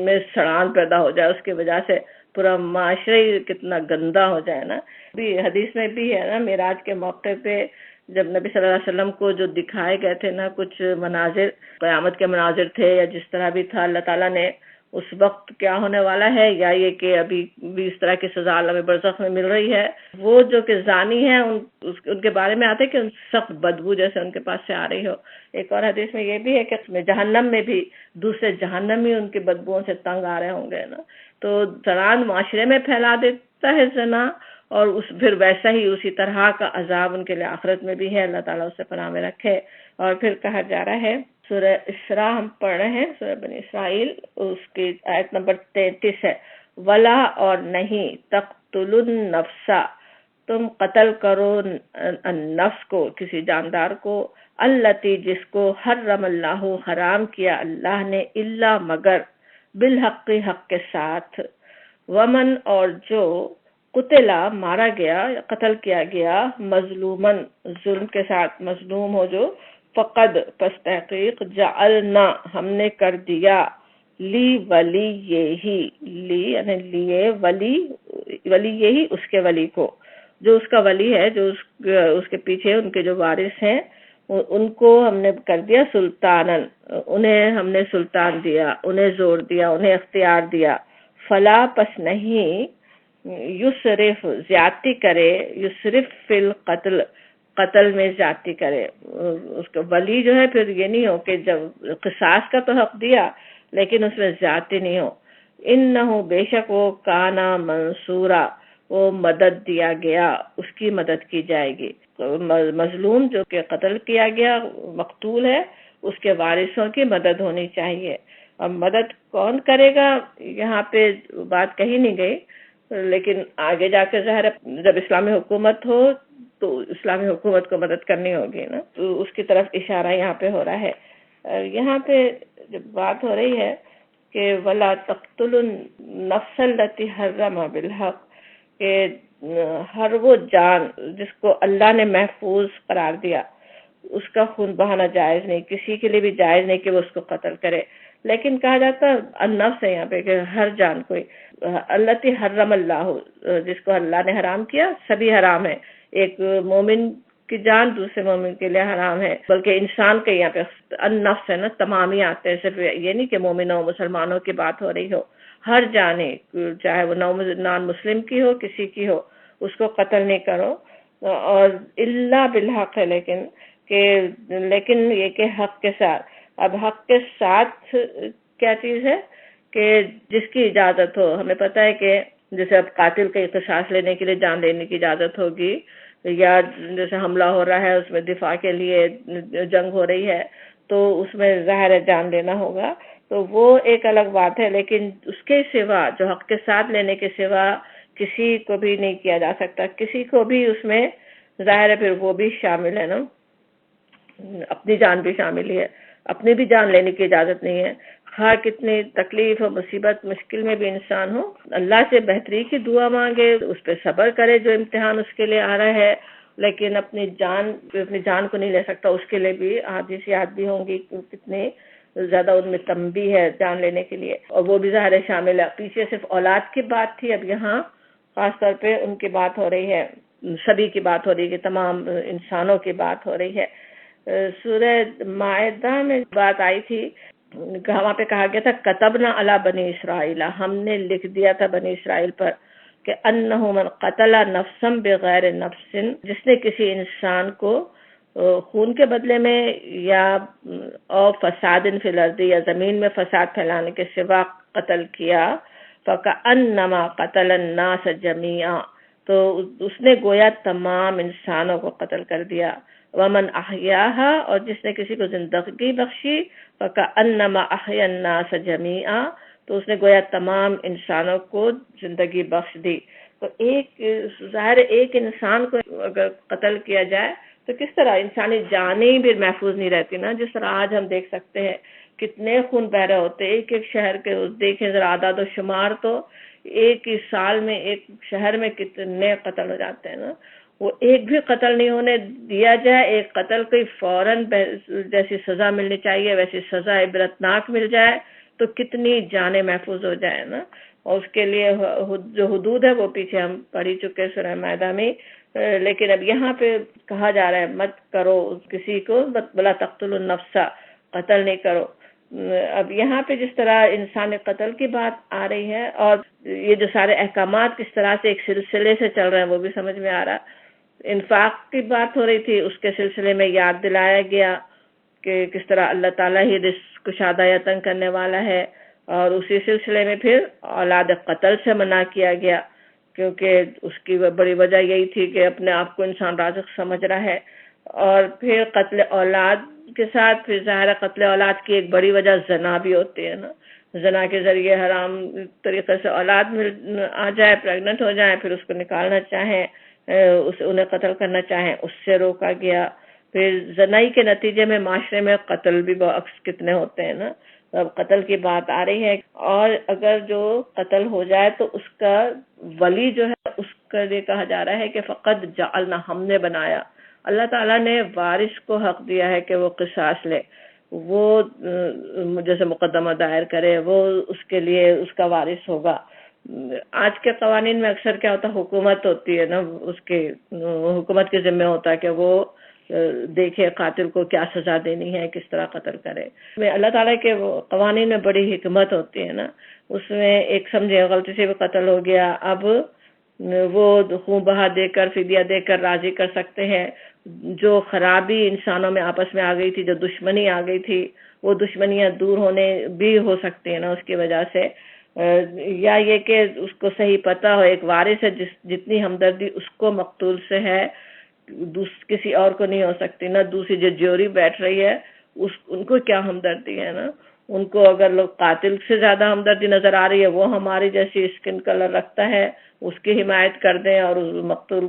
میں سڑان پیدا ہو جائے، اس کی وجہ سے پورا معاشرہ ہی کتنا گندا ہو جائے نا۔ بھی حدیث میں بھی ہے نا، معراج کے موقع پہ جب نبی صلی اللہ علیہ وسلم کو جو دکھائے گئے تھے نا کچھ مناظر، قیامت کے مناظر تھے یا جس طرح بھی تھا، اللہ تعالیٰ نے اس وقت کیا ہونے والا ہے، یا یہ کہ ابھی بھی اس طرح کی سزا عالم برزخ میں مل رہی ہے، وہ جو کہ زانی ہیں ان کے بارے میں آتے ہیں کہ ان سخت بدبو جیسے ان کے پاس سے آ رہی ہو۔ ایک اور حدیث میں یہ بھی ہے کہ جہنم میں بھی دوسرے جہنمی ان کی بدبوؤں سے تنگ آ رہے ہوں گے نا۔ تو زنان معاشرے میں پھیلا دیتا ہے زنا، اور پھر ویسا ہی اسی طرح کا عذاب ان کے لیے آخرت میں بھی ہے، اللہ تعالیٰ اس سے پناہ میں رکھے۔ اور پھر کہا جا رہا ہے، سورہ اسراء ہم پڑھ رہے ہیں، سورہ بنی اسرائیل، اس کی آیت نمبر 33 ہے، ولا، اور نہیں، تقتلوا النفس، تم قتل کرو النفس کو، کسی جاندار کو، التی، جس کو حرم اللہ، حرام کیا اللہ نے، الا، مگر، بالحق، حق کے ساتھ، ومن، اور جو، قتلا، مارا گیا، قتل کیا گیا، مظلومن، ظلم کے ساتھ مظلوم ہو جو، فقد، پس تحقیق، جعلنا، ہم نے کر دیا، لی، ولی، یہی، لی یعنی لیے، ولی یہی، اس کے ولی کو، جو اس کا ولی ہے، جو اس کے پیچھے ان کے جو وارث ہیں، ان کو ہم نے کر دیا سلطانن، انہیں ہم نے سلطان دیا، انہیں زور دیا، انہیں اختیار دیا، فلا، پس نہیں، یسرف، زیادتی کرے، یسرف فی القتل، قتل میں زیادتی کرے، اس کا ولی جو ہے پھر یہ نہیں ہو کہ جب قصاص کا تو حق دیا لیکن اس میں زیادتی نہیں ہو، انہو، بے شک وہ، کانا، منصورا، وہ مدد دیا گیا، اس کی مدد کی جائے گی۔ مظلوم جو کہ قتل کیا گیا، مقتول ہے، اس کے وارثوں کی مدد ہونی چاہیے۔ اب مدد کون کرے گا، یہاں پہ بات کہی نہیں گئی، لیکن آگے جا کے ظاہر جب اسلامی حکومت ہو تو اسلامی حکومت کو مدد کرنی ہوگی نا، تو اس کی طرف اشارہ یہاں پہ ہو رہا ہے۔ یہاں پہ جب بات ہو رہی ہے کہ ولا تقتلوا النفس التي حرم بالحق، کہ ہر وہ جان جس کو اللہ نے محفوظ قرار دیا اس کا خون بہانا جائز نہیں، کسی کے لیے بھی جائز نہیں کہ وہ اس کو قتل کرے. لیکن کہا جاتا النفس ہے یہاں پہ کہ ہر جان کوئی اللہ حرم اللہ، جس کو اللہ نے حرام کیا سبھی حرام ہے. ایک مومن کی جان دوسرے مومن کے لیے حرام ہے، بلکہ انسان کے یہاں پہ النفس ہے نا، تمام ہی آتے ہیں، صرف یہ نہیں کہ مومنوں مسلمانوں کی بات ہو رہی ہو. ہر جانے چاہے وہ نان مسلم کی ہو کسی کی ہو اس کو قتل نہیں کرو. اور اللہ بالحق ہے، لیکن یہ کہ حق کے ساتھ. اب حق کے ساتھ کیا چیز ہے کہ جس کی اجازت ہو. ہمیں پتہ ہے کہ جیسے اب قاتل کا قصاص لینے کے لیے جان لینے کی اجازت ہوگی، یا جیسے حملہ ہو رہا ہے اس میں دفاع کے لیے جنگ ہو رہی ہے تو اس میں ظاہر ہے جان لینا ہوگا، تو وہ ایک الگ بات ہے. لیکن اس کے سوا جو حق کے ساتھ لینے کے سوا کسی کو بھی نہیں کیا جا سکتا. کسی کو بھی اس میں ظاہر ہے پھر وہ بھی شامل ہے نا، اپنی جان بھی شامل ہے، اپنی بھی جان لینے کی اجازت نہیں ہے. ہاں کتنی تکلیف اور مصیبت مشکل میں بھی انسان ہو اللہ سے بہتری کی دعا مانگے، اس پہ صبر کرے جو امتحان اس کے لیے آ رہا ہے، لیکن اپنی جان کو نہیں لے سکتا. اس کے لیے بھی حادثیات بھی ہوں گی، کتنے زیادہ ان میں تنبیہ ہے جان لینے کے لیے، اور وہ بھی ظاہر شامل ہے. پیچھے صرف اولاد کی بات تھی، اب یہاں خاص طور پہ ان کی بات ہو رہی ہے، سبھی کی بات ہو رہی ہے، تمام انسانوں کی بات ہو رہی ہے. سورہ مائدہ میں بات آئی تھی، وہاں پہ کہا گیا تھا کتبنا علی بنی اسرائیل، ہم نے لکھ دیا تھا بنی اسرائیل پر کہ انہ من قتل نفسا بغیر نفس، جس نے کسی انسان کو خون کے بدلے میں یا اور فساد فی الارض یا زمین میں فساد پھیلانے کے سوا قتل کیا، فکأنما قتل الناس جميعا، تو اس نے گویا تمام انسانوں کو قتل کر دیا. ومن احیاها، اور جس نے کسی کو زندگی بخشی، فکأنما احیا الناس جميعا، تو اس نے گویا تمام انسانوں کو زندگی بخش دی. تو ایک ظاہر ایک انسان کو اگر قتل کیا جائے تو کس طرح انسانی جانیں بھی محفوظ نہیں رہتی نا. جس طرح آج ہم دیکھ سکتے ہیں کتنے خون بہ رہے ہوتے، ایک ایک شہر کے دیکھیں ذرا اعداد و شمار، تو ایک ہی سال میں ایک شہر میں کتنے قتل ہو جاتے ہیں نا. وہ ایک بھی قتل نہیں ہونے دیا جائے، ایک قتل کو فوراً جیسی سزا ملنی چاہیے ویسی سزا عبرتناک مل جائے تو کتنی جانیں محفوظ ہو جائے نا. اور اس کے لیے جو حدود ہے وہ پیچھے ہم پڑھ ہی چکے سورہ مائدہ میں. لیکن اب یہاں پہ کہا جا رہا ہے مت کرو کسی کو، بلا تقتلوا النفس، قتل نہیں کرو. اب یہاں پہ جس طرح انسان قتل کی بات آ رہی ہے، اور یہ جو سارے احکامات کس طرح سے ایک سلسلے سے چل رہے ہیں وہ بھی سمجھ میں آ رہا. انفاق کی بات ہو رہی تھی، اس کے سلسلے میں یاد دلایا گیا کہ کس طرح اللہ تعالیٰ ہی رزق کشادہ یا تنگ کرنے والا ہے، اور اسی سلسلے میں پھر اولاد قتل سے منع کیا گیا، کیونکہ اس کی بڑی وجہ یہی تھی کہ اپنے آپ کو انسان رازق سمجھ رہا ہے. اور پھر قتل اولاد کے ساتھ پھر ظاہر قتل اولاد کی ایک بڑی وجہ زنا بھی ہوتی ہے نا. زنا کے ذریعے حرام طریقے سے اولاد آ جائے، پریگننٹ ہو جائے، پھر اس کو نکالنا چاہیں، انہیں قتل کرنا چاہیں، اس سے روکا گیا. پھر زنائی کے نتیجے میں معاشرے میں قتل بھی اکثر کتنے ہوتے ہیں نا. اب قتل کی بات آ رہی ہے، اور اگر جو قتل ہو جائے تو اس کا ولی جو ہے اس کا یہ کہا جا رہا ہے کہ فقط جعلنا، ہم نے بنایا. اللہ تعالیٰ نے وارث کو حق دیا ہے کہ وہ قصاص لے، وہ جیسے مقدمہ دائر کرے، وہ اس کے لیے اس کا وارث ہوگا. آج کے قوانین میں اکثر کیا ہوتا ہے، حکومت ہوتی ہے نا، اس کے حکومت کے ذمہ ہوتا ہے کہ وہ دیکھے قاتل کو کیا سزا دینی ہے، کس طرح قتل کرے. اللہ تعالیٰ کے قوانین میں بڑی حکمت ہوتی ہے نا. اس میں ایک سمجھے غلطی سے بھی قتل ہو گیا، اب وہ خون بہا دے کر فدیہ دے کر راضی کر سکتے ہیں. جو خرابی انسانوں میں آپس میں آ گئی تھی، جو دشمنی آ گئی تھی، وہ دشمنیاں دور ہونے بھی ہو سکتی ہیں نا اس کی وجہ سے. یا یہ کہ اس کو صحیح پتہ ہو، ایک وارث ہے، جتنی ہمدردی اس کو مقتول سے ہے کسی اور کو نہیں ہو سکتی. نہ دوسری جو جوری بیٹھ رہی ہے ان کو کیا ہمدردی ہے نا. ان کو اگر لوگ قاتل سے زیادہ ہمدردی نظر آ رہی ہے، وہ ہماری جیسی اسکن کلر رکھتا ہے، اس کی حمایت کر دیں اور مقتول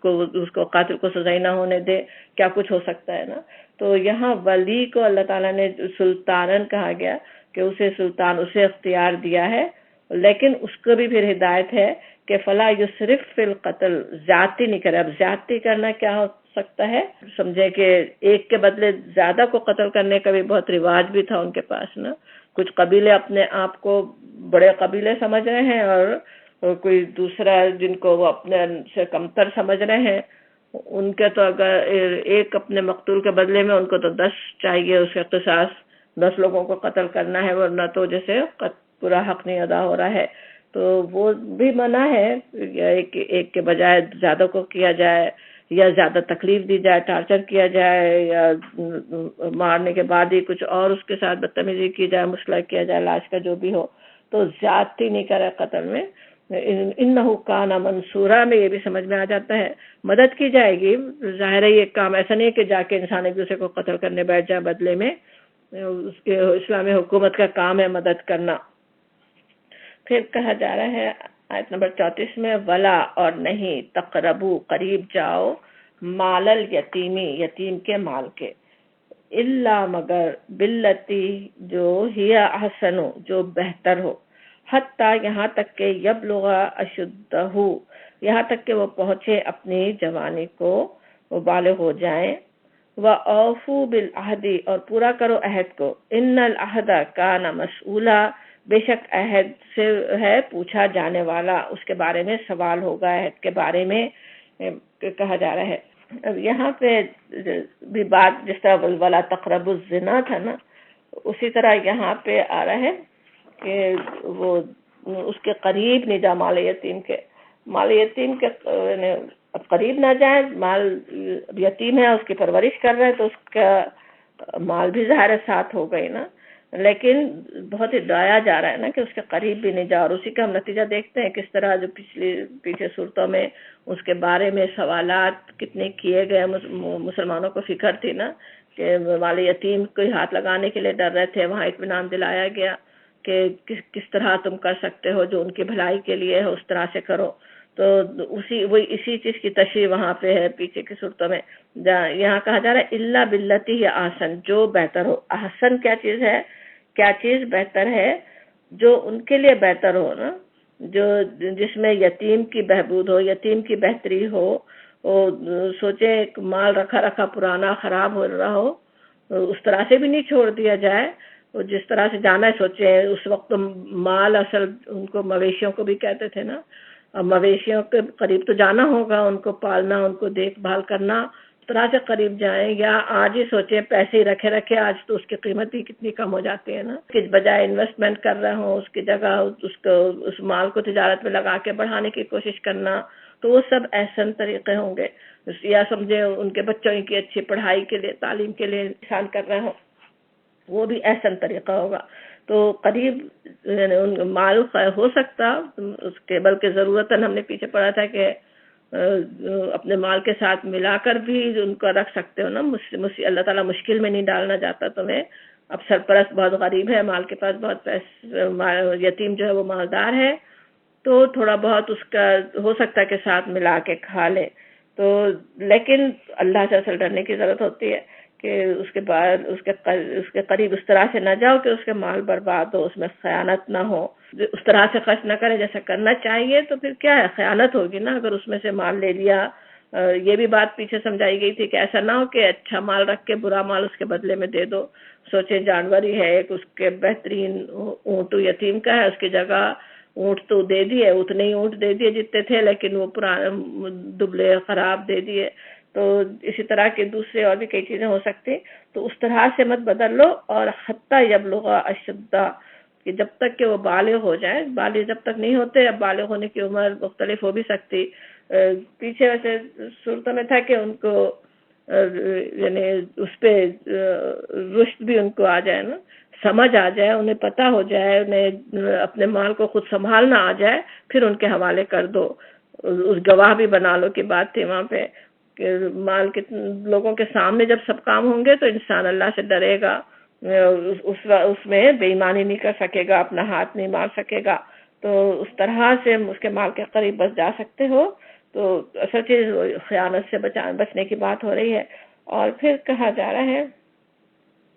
کو اس کو قاتل کو سزا نہ ہونے دے، کیا کچھ ہو سکتا ہے نا. تو یہاں ولی کو اللہ تعالیٰ نے سلطانن کہا گیا کہ اسے سلطان، اسے اختیار دیا ہے لیکن اس کو بھی پھر ہدایت ہے کہ فلا یسرف فی القتل، زیادتی نہیں کرے. اب زیادتی کرنا کیا ہو سکتا ہے؟ سمجھے کہ ایک کے بدلے زیادہ کو قتل کرنے کا بھی بہت رواج بھی تھا ان کے پاس نا. کچھ قبیلے اپنے آپ کو بڑے قبیلے سمجھ رہے ہیں اور کوئی دوسرا جن کو وہ اپنے سے کمتر سمجھ رہے ہیں ان کے تو اگر ایک اپنے مقتول کے بدلے میں ان کو تو 10 چاہیے اس کے قصاص، 10 لوگوں کو قتل کرنا ہے ورنہ تو جیسے پورا حق نہیں ادا ہو رہا ہے. تو وہ بھی منع ہے، ایک کے بجائے زیادہ کو کیا جائے یا زیادہ تکلیف دی جائے، ٹارچر کیا جائے یا مارنے کے بعد ہی کچھ اور اس کے ساتھ بدتمیزی کی جائے، مسئلہ کیا جائے لاش کا جو بھی ہو. تو زیادتی نہیں کرے قتل میں. انہو کان منصورا میں یہ بھی سمجھ میں آ جاتا ہے مدد کی جائے گی. ظاہر ہے یہ کام ایسا نہیں کہ جا کے انسان ایک دوسرے کو قتل کرنے بیٹھ جائے بدلے میں، اس کے اسلامی حکومت کا کام ہے مدد کرنا. پھر کہا جا رہا ہے آیت نمبر 34 میں ولا اور نہیں تقربو قریب جاؤ مال الیتیمی یتیم کے مال کے، الا مگر باللتی جو ہی احسن جو بہتر ہو، حتی یہاں تک کہ یبلغ اشدہ یہاں تک کہ وہ پہنچے اپنی جوانی کو، وہ بالغ ہو جائیں. وَأَوْفُوا بِالْعَهْدِ اور پورا کرو عہد کو، ان العہد کان مسئولا بے شک عہد سے ہے پوچھا جانے والا، اس کے بارے میں سوال ہوگا عہد کے بارے میں کہا جا رہا ہے. اب یہاں پہ بھی بات جس طرح ولا تقربوا الزنا تھا نا، اسی طرح یہاں پہ آ رہا ہے کہ وہ اس کے قریب نہیں جا مال یتیم کے. مال یتیم کے اب قریب نہ جائے، مال یتیم ہے اس کی پرورش کر رہے تو اس کا مال بھی ظاہر ساتھ ہو گئی نا، لیکن بہت ہی ڈرایا جا رہا ہے نا کہ اس کے قریب بھی نہیں جا. اور اسی کا ہم نتیجہ دیکھتے ہیں کس طرح جو پیچھے صورتوں میں اس کے بارے میں سوالات کتنے کیے گئے. مسلمانوں کو فکر تھی نا کہ مال یتیم کو ہاتھ لگانے کے لیے ڈر رہے تھے، وہاں اطمینان دلایا گیا کہ کس طرح تم کر سکتے ہو، جو ان کی بھلائی کے لیے ہے اس طرح سے کرو. تو اسی چیز کی تشریح وہاں پہ ہے پیچھے کی صورتوں میں. یہاں کہا جا رہا ہے الا باللتی ہی احسن جو بہتر ہو. احسن کیا چیز ہے؟ کیا چیز بہتر ہے؟ جو ان کے لیے بہتر ہو نا، جو جس میں یتیم کی بہبود ہو، یتیم کی بہتری ہو. سوچے ایک مال رکھا پرانا خراب ہو رہا ہو، اس طرح سے بھی نہیں چھوڑ دیا جائے. جس طرح سے جانا ہے سوچے اس وقت مال اصل ان کو مویشیوں کو بھی کہتے تھے نا، اب مویشیوں کے قریب تو جانا ہوگا، ان کو پالنا، ان کو دیکھ بھال کرنا، اس طرح سے قریب جائیں. یا آج ہی سوچیں پیسے ہی رکھے آج تو اس کی قیمت ہی کتنی کم ہو جاتی ہے نا. کس بجائے انویسٹمنٹ کر رہے ہوں اس کی جگہ اس مال کو تجارت میں لگا کے بڑھانے کی کوشش کرنا، تو وہ سب احسن طریقے ہوں گے. یا سمجھے ان کے بچوں کی اچھی پڑھائی کے لیے، تعلیم کے لیے انسان کر رہے ہوں، وہ بھی احسن طریقہ ہوگا. تو قریب مال ہو سکتا اس کے، بلکہ ضرورتاً ہم نے پیچھے پڑھا تھا کہ اپنے مال کے ساتھ ملا کر بھی ان کو رکھ سکتے ہو نا. اللہ تعالیٰ مشکل میں نہیں ڈالنا چاہتا تمہیں. اب سرپرست بہت غریب ہے، مال کے پاس بہت پیسے، یتیم جو ہے وہ مالدار ہے، تو تھوڑا بہت اس کا ہو سکتا ہے کہ ساتھ ملا کے کھا لے. تو لیکن اللہ سے اصل ڈرنے کی ضرورت ہوتی ہے کہ اس کے بعد اس کے قریب اس طرح سے نہ جاؤ کہ اس کے مال برباد ہو، اس میں خیانت نہ ہو، اس طرح سے خرچ نہ کرے جیسا کرنا چاہیے. تو پھر کیا ہے، خیانت ہوگی نا اگر اس میں سے مال لے لیا. یہ بھی بات پیچھے سمجھائی گئی تھی کہ ایسا نہ ہو کہ اچھا مال رکھ کے برا مال اس کے بدلے میں دے دو. سوچے جانور ہی ہے ایک، اس کے بہترین اونٹ یتیم کا ہے، اس کی جگہ اونٹ تو دے دیے، اتنے ہی اونٹ دے دیے جتنے تھے، لیکن وہ پرانے دبلے خراب دے دیے. تو اسی طرح کے دوسرے اور بھی کئی چیزیں ہو سکتی. تو اس طرح سے مت بدل لو. اور حتی یبلغ اشدہ کہ جب تک کہ وہ بالغ ہو جائیں. بالغ جب تک نہیں ہوتے، اب بالغ ہونے کی عمر مختلف ہو بھی سکتی. پیچھے ویسے صورتوں میں تھا کہ ان کو یعنی اس پہ رشد بھی ان کو آ جائے نا، سمجھ آ جائے، انہیں پتہ ہو جائے، انہیں اپنے مال کو خود سنبھالنا آ جائے، پھر ان کے حوالے کر دو. اس گواہ بھی بنا لو کی بات تھی وہاں پہ کہ مال کے لوگوں کے سامنے جب سب کام ہوں گے تو انسان اللہ سے ڈرے گا، اس میں بے ایمانی نہیں کر سکے گا، اپنا ہاتھ نہیں مار سکے گا. تو اس طرح سے اس کے مال کے قریب بس جا سکتے ہو. تو اصل چیز خیانت سے بچنے کی بات ہو رہی ہے. اور پھر کہا جا رہا ہے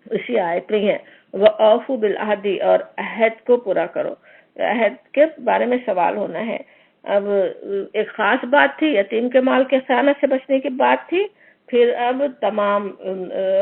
اسی آیت میں ہے وَأَوْفُوا بِالْعَهْدِ اور عہد کو پورا کرو. عہد کے بارے میں سوال ہونا ہے۔ اب ایک خاص بات تھی، یتیم کے مال کے خیانت سے بچنے کی بات تھی، پھر اب تمام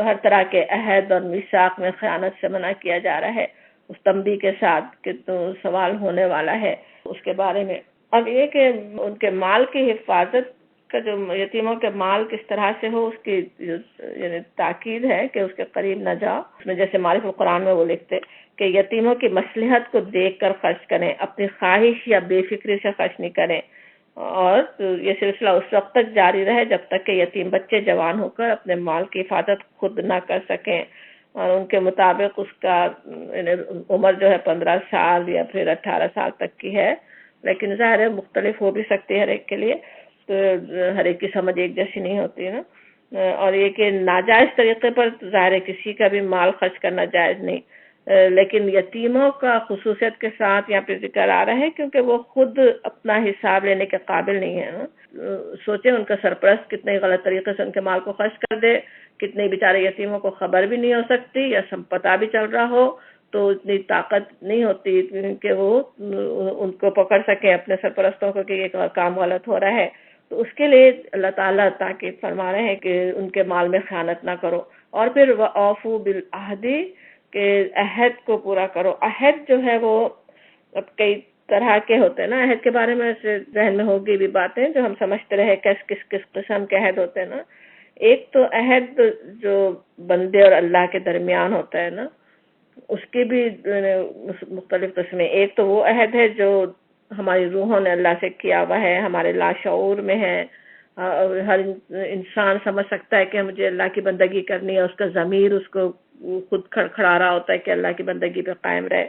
ہر طرح کے عہد اور میثاق میں خیانت سے منع کیا جا رہا ہے، اس تنبیہ کے ساتھ کہ تو سوال ہونے والا ہے اس کے بارے میں۔ اب یہ کہ ان کے مال کی حفاظت کا، جو یتیموں کے مال کس طرح سے ہو، اس کی یعنی تاکید ہے کہ اس کے قریب نہ جاؤ۔ اس میں جیسے معرف القرآن میں وہ لکھتے کہ یتیموں کی مصلحت کو دیکھ کر خرچ کریں، اپنی خواہش یا بے فکری سے خرچ نہیں کریں، اور یہ سلسلہ اس وقت تک جاری رہے جب تک کہ یتیم بچے جوان ہو کر اپنے مال کی حفاظت خود نہ کر سکیں، اور ان کے مطابق اس کا عمر جو ہے 15 سال یا پھر 18 سال تک کی ہے، لیکن ظاہر ہے مختلف ہو بھی سکتی ہے ہر ایک کے لیے، تو ہر ایک کی سمجھ ایک جیسی نہیں ہوتی ہے نا۔ اور یہ کہ ناجائز طریقے پر ظاہر ہے کسی کا بھی مال خرچ کرنا جائز نہیں، لیکن یتیموں کا خصوصیت کے ساتھ یہاں پہ ذکر آ رہا ہے کیونکہ وہ خود اپنا حساب لینے کے قابل نہیں ہے۔ سوچیں ان کا سرپرست کتنے غلط طریقے سے ان کے مال کو خرچ کر دے، کتنے بیچارے یتیموں کو خبر بھی نہیں ہو سکتی، یا پتہ بھی چل رہا ہو تو اتنی طاقت نہیں ہوتی کہ وہ ان کو پکڑ سکے اپنے سرپرستوں کو کہ یہ کام غلط ہو رہا ہے۔ تو اس کے لیے اللہ تعالیٰ تاکید فرما رہے ہیں کہ ان کے مال میں خیانت نہ کرو، اور پھر وَأَوْفُوا بِالْعَهْدِ کہ عہد کو پورا کرو۔ عہد جو ہے وہ اب کئی طرح کے ہوتے ہیں نا، عہد کے بارے میں ذہن میں ہوگی بھی باتیں جو ہم سمجھتے رہے کس قسم کے عہد ہوتے ہیں نا۔ ایک تو عہد جو بندے اور اللہ کے درمیان ہوتا ہے نا، اس کی بھی مختلف قسمیں۔ ایک تو وہ عہد ہے جو ہماری روحوں نے اللہ سے کیا ہوا ہے، ہمارے لاشعور میں ہے، ہر انسان سمجھ سکتا ہے کہ مجھے اللہ کی بندگی کرنی ہے، اس کا ضمیر اس کو خود کھڑکھڑا رہا ہوتا ہے کہ اللہ کی بندگی پہ قائم رہے۔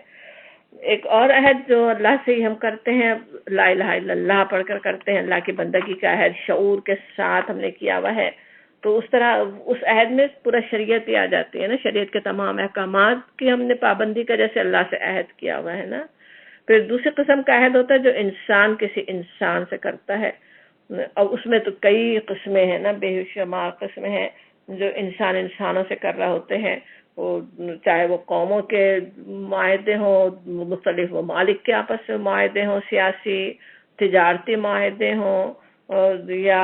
ایک اور عہد جو اللہ سے ہی ہم کرتے ہیں، لا الہ الا اللہ پڑھ کر کرتے ہیں، اللہ کی بندگی کا عہد شعور کے ساتھ ہم نے کیا ہوا ہے، تو اس طرح اس عہد میں پورا شریعت ہی آ جاتی ہے نا، شریعت کے تمام احکامات کی ہم نے پابندی کا جیسے اللہ سے عہد کیا ہوا ہے نا۔ پھر دوسری قسم کا عہد ہوتا ہے جو انسان کسی انسان سے کرتا ہے، اور اس میں تو کئی قسمیں ہیں نا، بے شمار قسمیں ہیں جو انسان انسانوں سے کر رہے ہوتے ہیں، وہ چاہے وہ قوموں کے معاہدے ہوں، مختلف ممالک کے آپس میں معاہدے ہوں، سیاسی تجارتی معاہدے ہوں، یا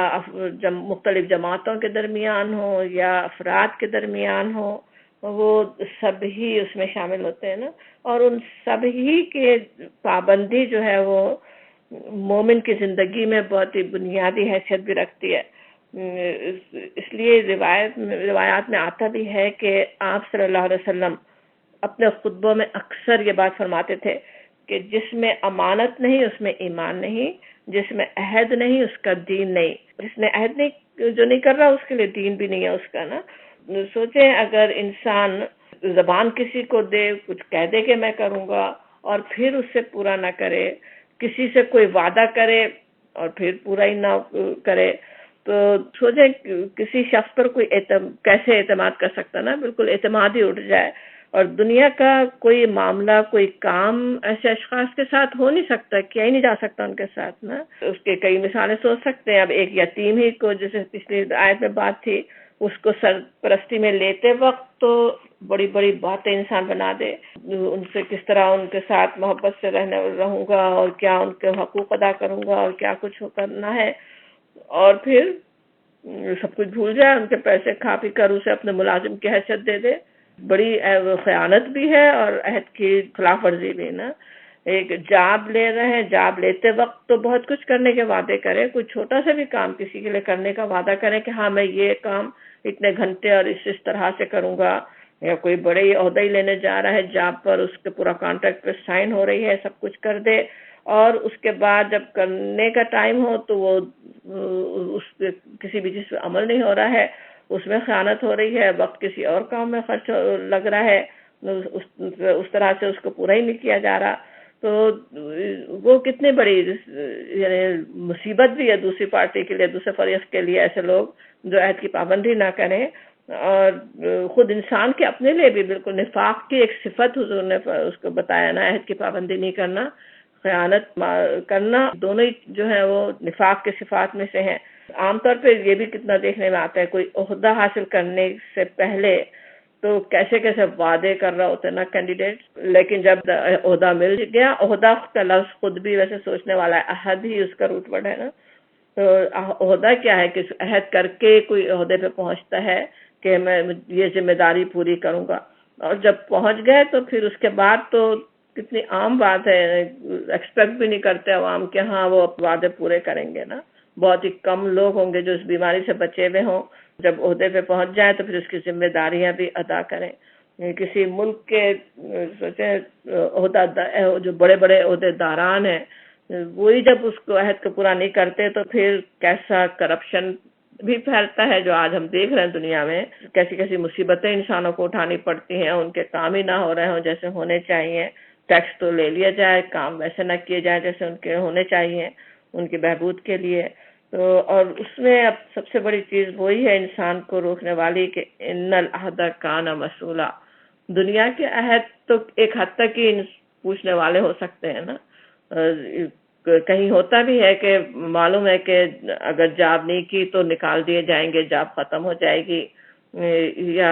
مختلف جماعتوں کے درمیان ہوں یا افراد کے درمیان ہوں، وہ سب ہی اس میں شامل ہوتے ہیں نا۔ اور ان سب ہی کے پابندی جو ہے وہ مومن کی زندگی میں بہت ہی بنیادی حیثیت بھی رکھتی ہے۔ اس لیے روایات میں آتا بھی ہے کہ آپ صلی اللہ علیہ وسلم اپنے خطبوں میں اکثر یہ بات فرماتے تھے کہ جس میں امانت نہیں اس میں ایمان نہیں، جس میں عہد نہیں اس کا دین نہیں، جس نے عہد نہیں جو نہیں کر رہا اس کے لیے دین بھی نہیں ہے اس کا نا۔ سوچیں اگر انسان زبان کسی کو دے، کچھ کہہ دے کہ میں کروں گا اور پھر اس سے پورا نہ کرے، کسی سے کوئی وعدہ کرے اور پھر پورا ہی نہ کرے، تو سوچیں کسی شخص پر کوئی کیسے اعتماد کر سکتا نا، بالکل اعتماد ہی اٹھ جائے۔ اور دنیا کا کوئی معاملہ، کوئی کام ایسے اشخاص کے ساتھ ہو نہیں سکتا، کیا ہی نہیں جا سکتا ان کے ساتھ نا۔ اس کے کئی مثالیں سوچ سکتے ہیں۔ اب ایک یتیم ہی کو، جیسے پچھلی آیت میں بات تھی، اس کو سرپرستی میں لیتے وقت تو بڑی بڑی باتیں انسان بنا دے، ان سے کس طرح ان کے ساتھ محبت سے رہوں گا اور کیا ان کے حقوق ادا کروں گا اور کیا کچھ کرنا ہے، اور پھر سب کچھ بھول جائے، ان کے پیسے کھا پی کر اسے اپنے ملازم کی حیثیت دے دے۔ بڑی خیانت بھی ہے اور عہد کی خلاف ورزی بھی نا۔ ایک جاب لے رہے ہیں، جاب لیتے وقت تو بہت کچھ کرنے کے وعدے کریں، کوئی چھوٹا سا بھی کام کسی کے لیے کرنے کا وعدہ کریں کہ ہاں میں یہ کام اتنے گھنٹے اور اس طرح سے کروں گا، یا کوئی بڑے عہدہ ہی لینے جا رہا ہے جاب پر، اس کے پورا کانٹریکٹ پہ سائن ہو رہی ہے، سب کچھ کر دے، اور اس کے بعد جب کرنے کا ٹائم ہو تو وہ اس پہ کسی بھی چیز پہ عمل نہیں ہو رہا ہے، اس میں خیانت ہو رہی ہے، وقت کسی اور کام میں خرچ لگ رہا ہے، اس طرح سے اس کو پورا ہی نہیں کیا جا رہا، تو وہ کتنی بڑی یعنی مصیبت بھی ہے دوسری پارٹی کے لیے، دوسرے فریق کے لیے، ایسے لوگ جو عہد کی پابندی نہ کریں۔ اور خود انسان کے اپنے لیے بھی بالکل نفاق کی ایک صفت حضور نے اس کو بتایا نا، عہد کی پابندی نہیں کرنا، خیانت کرنا، دونوں ہی جو ہے وہ نفاق کے صفات میں سے ہیں۔ عام طور پہ یہ بھی کتنا دیکھنے میں آتا ہے، کوئی عہدہ حاصل کرنے سے پہلے تو کیسے کیسے وعدے کر رہا ہوتے نا کینڈیڈیٹ، لیکن جب عہدہ مل گیا، عہدہ کا لفظ خود بھی ویسے سوچنے والا ہے، عہد ہی اس کا روٹ ورڈ ہے نا، تو عہدہ کیا ہے کہ عہد کر کے کوئی عہدے پہ پہنچتا ہے کہ میں یہ ذمہ داری پوری کروں گا، اور جب پہنچ گئے تو پھر اس کے بعد تو کتنی عام بات ہے، ایکسپیکٹ بھی نہیں کرتے عوام کہ ہاں وہ وعدے پورے کریں گے نا، بہت ہی کم لوگ ہوں گے جو اس بیماری سے بچے ہوئے ہوں، جب عہدے پہ پہنچ جائیں تو پھر اس کی ذمہ داریاں بھی ادا کریں۔ کسی ملک کے سوچیں عہدہ جو بڑے بڑے عہدے داران ہیں، وہی جب اس کو عہد کو پورا نہیں کرتے تو پھر کیسا کرپشن بھی پھیلتا ہے جو آج ہم دیکھ رہے ہیں دنیا میں، کیسی کیسی مصیبتیں انسانوں کو اٹھانی پڑتی ہیں، ان کے کام ہی نہ ہو رہے ہوں جیسے ہونے چاہیے، ٹیکس تو لے لیا جائے، کام ویسے نہ کیے جائے جیسے ان کے ہونے چاہیے ان کی بہبود کے لیے۔ تو اور اس میں اب سب سے بڑی چیز وہی ہے انسان کو روکنے والی کہ ان العہد کان مسئولا، دنیا کے عہد تو ایک حد تک ہی پوچھنے والے ہو سکتے ہیں نا، کہیں ہوتا بھی ہے کہ معلوم ہے کہ اگر جاب نہیں کی تو نکال دیے جائیں گے، جاب ختم ہو جائے گی، یا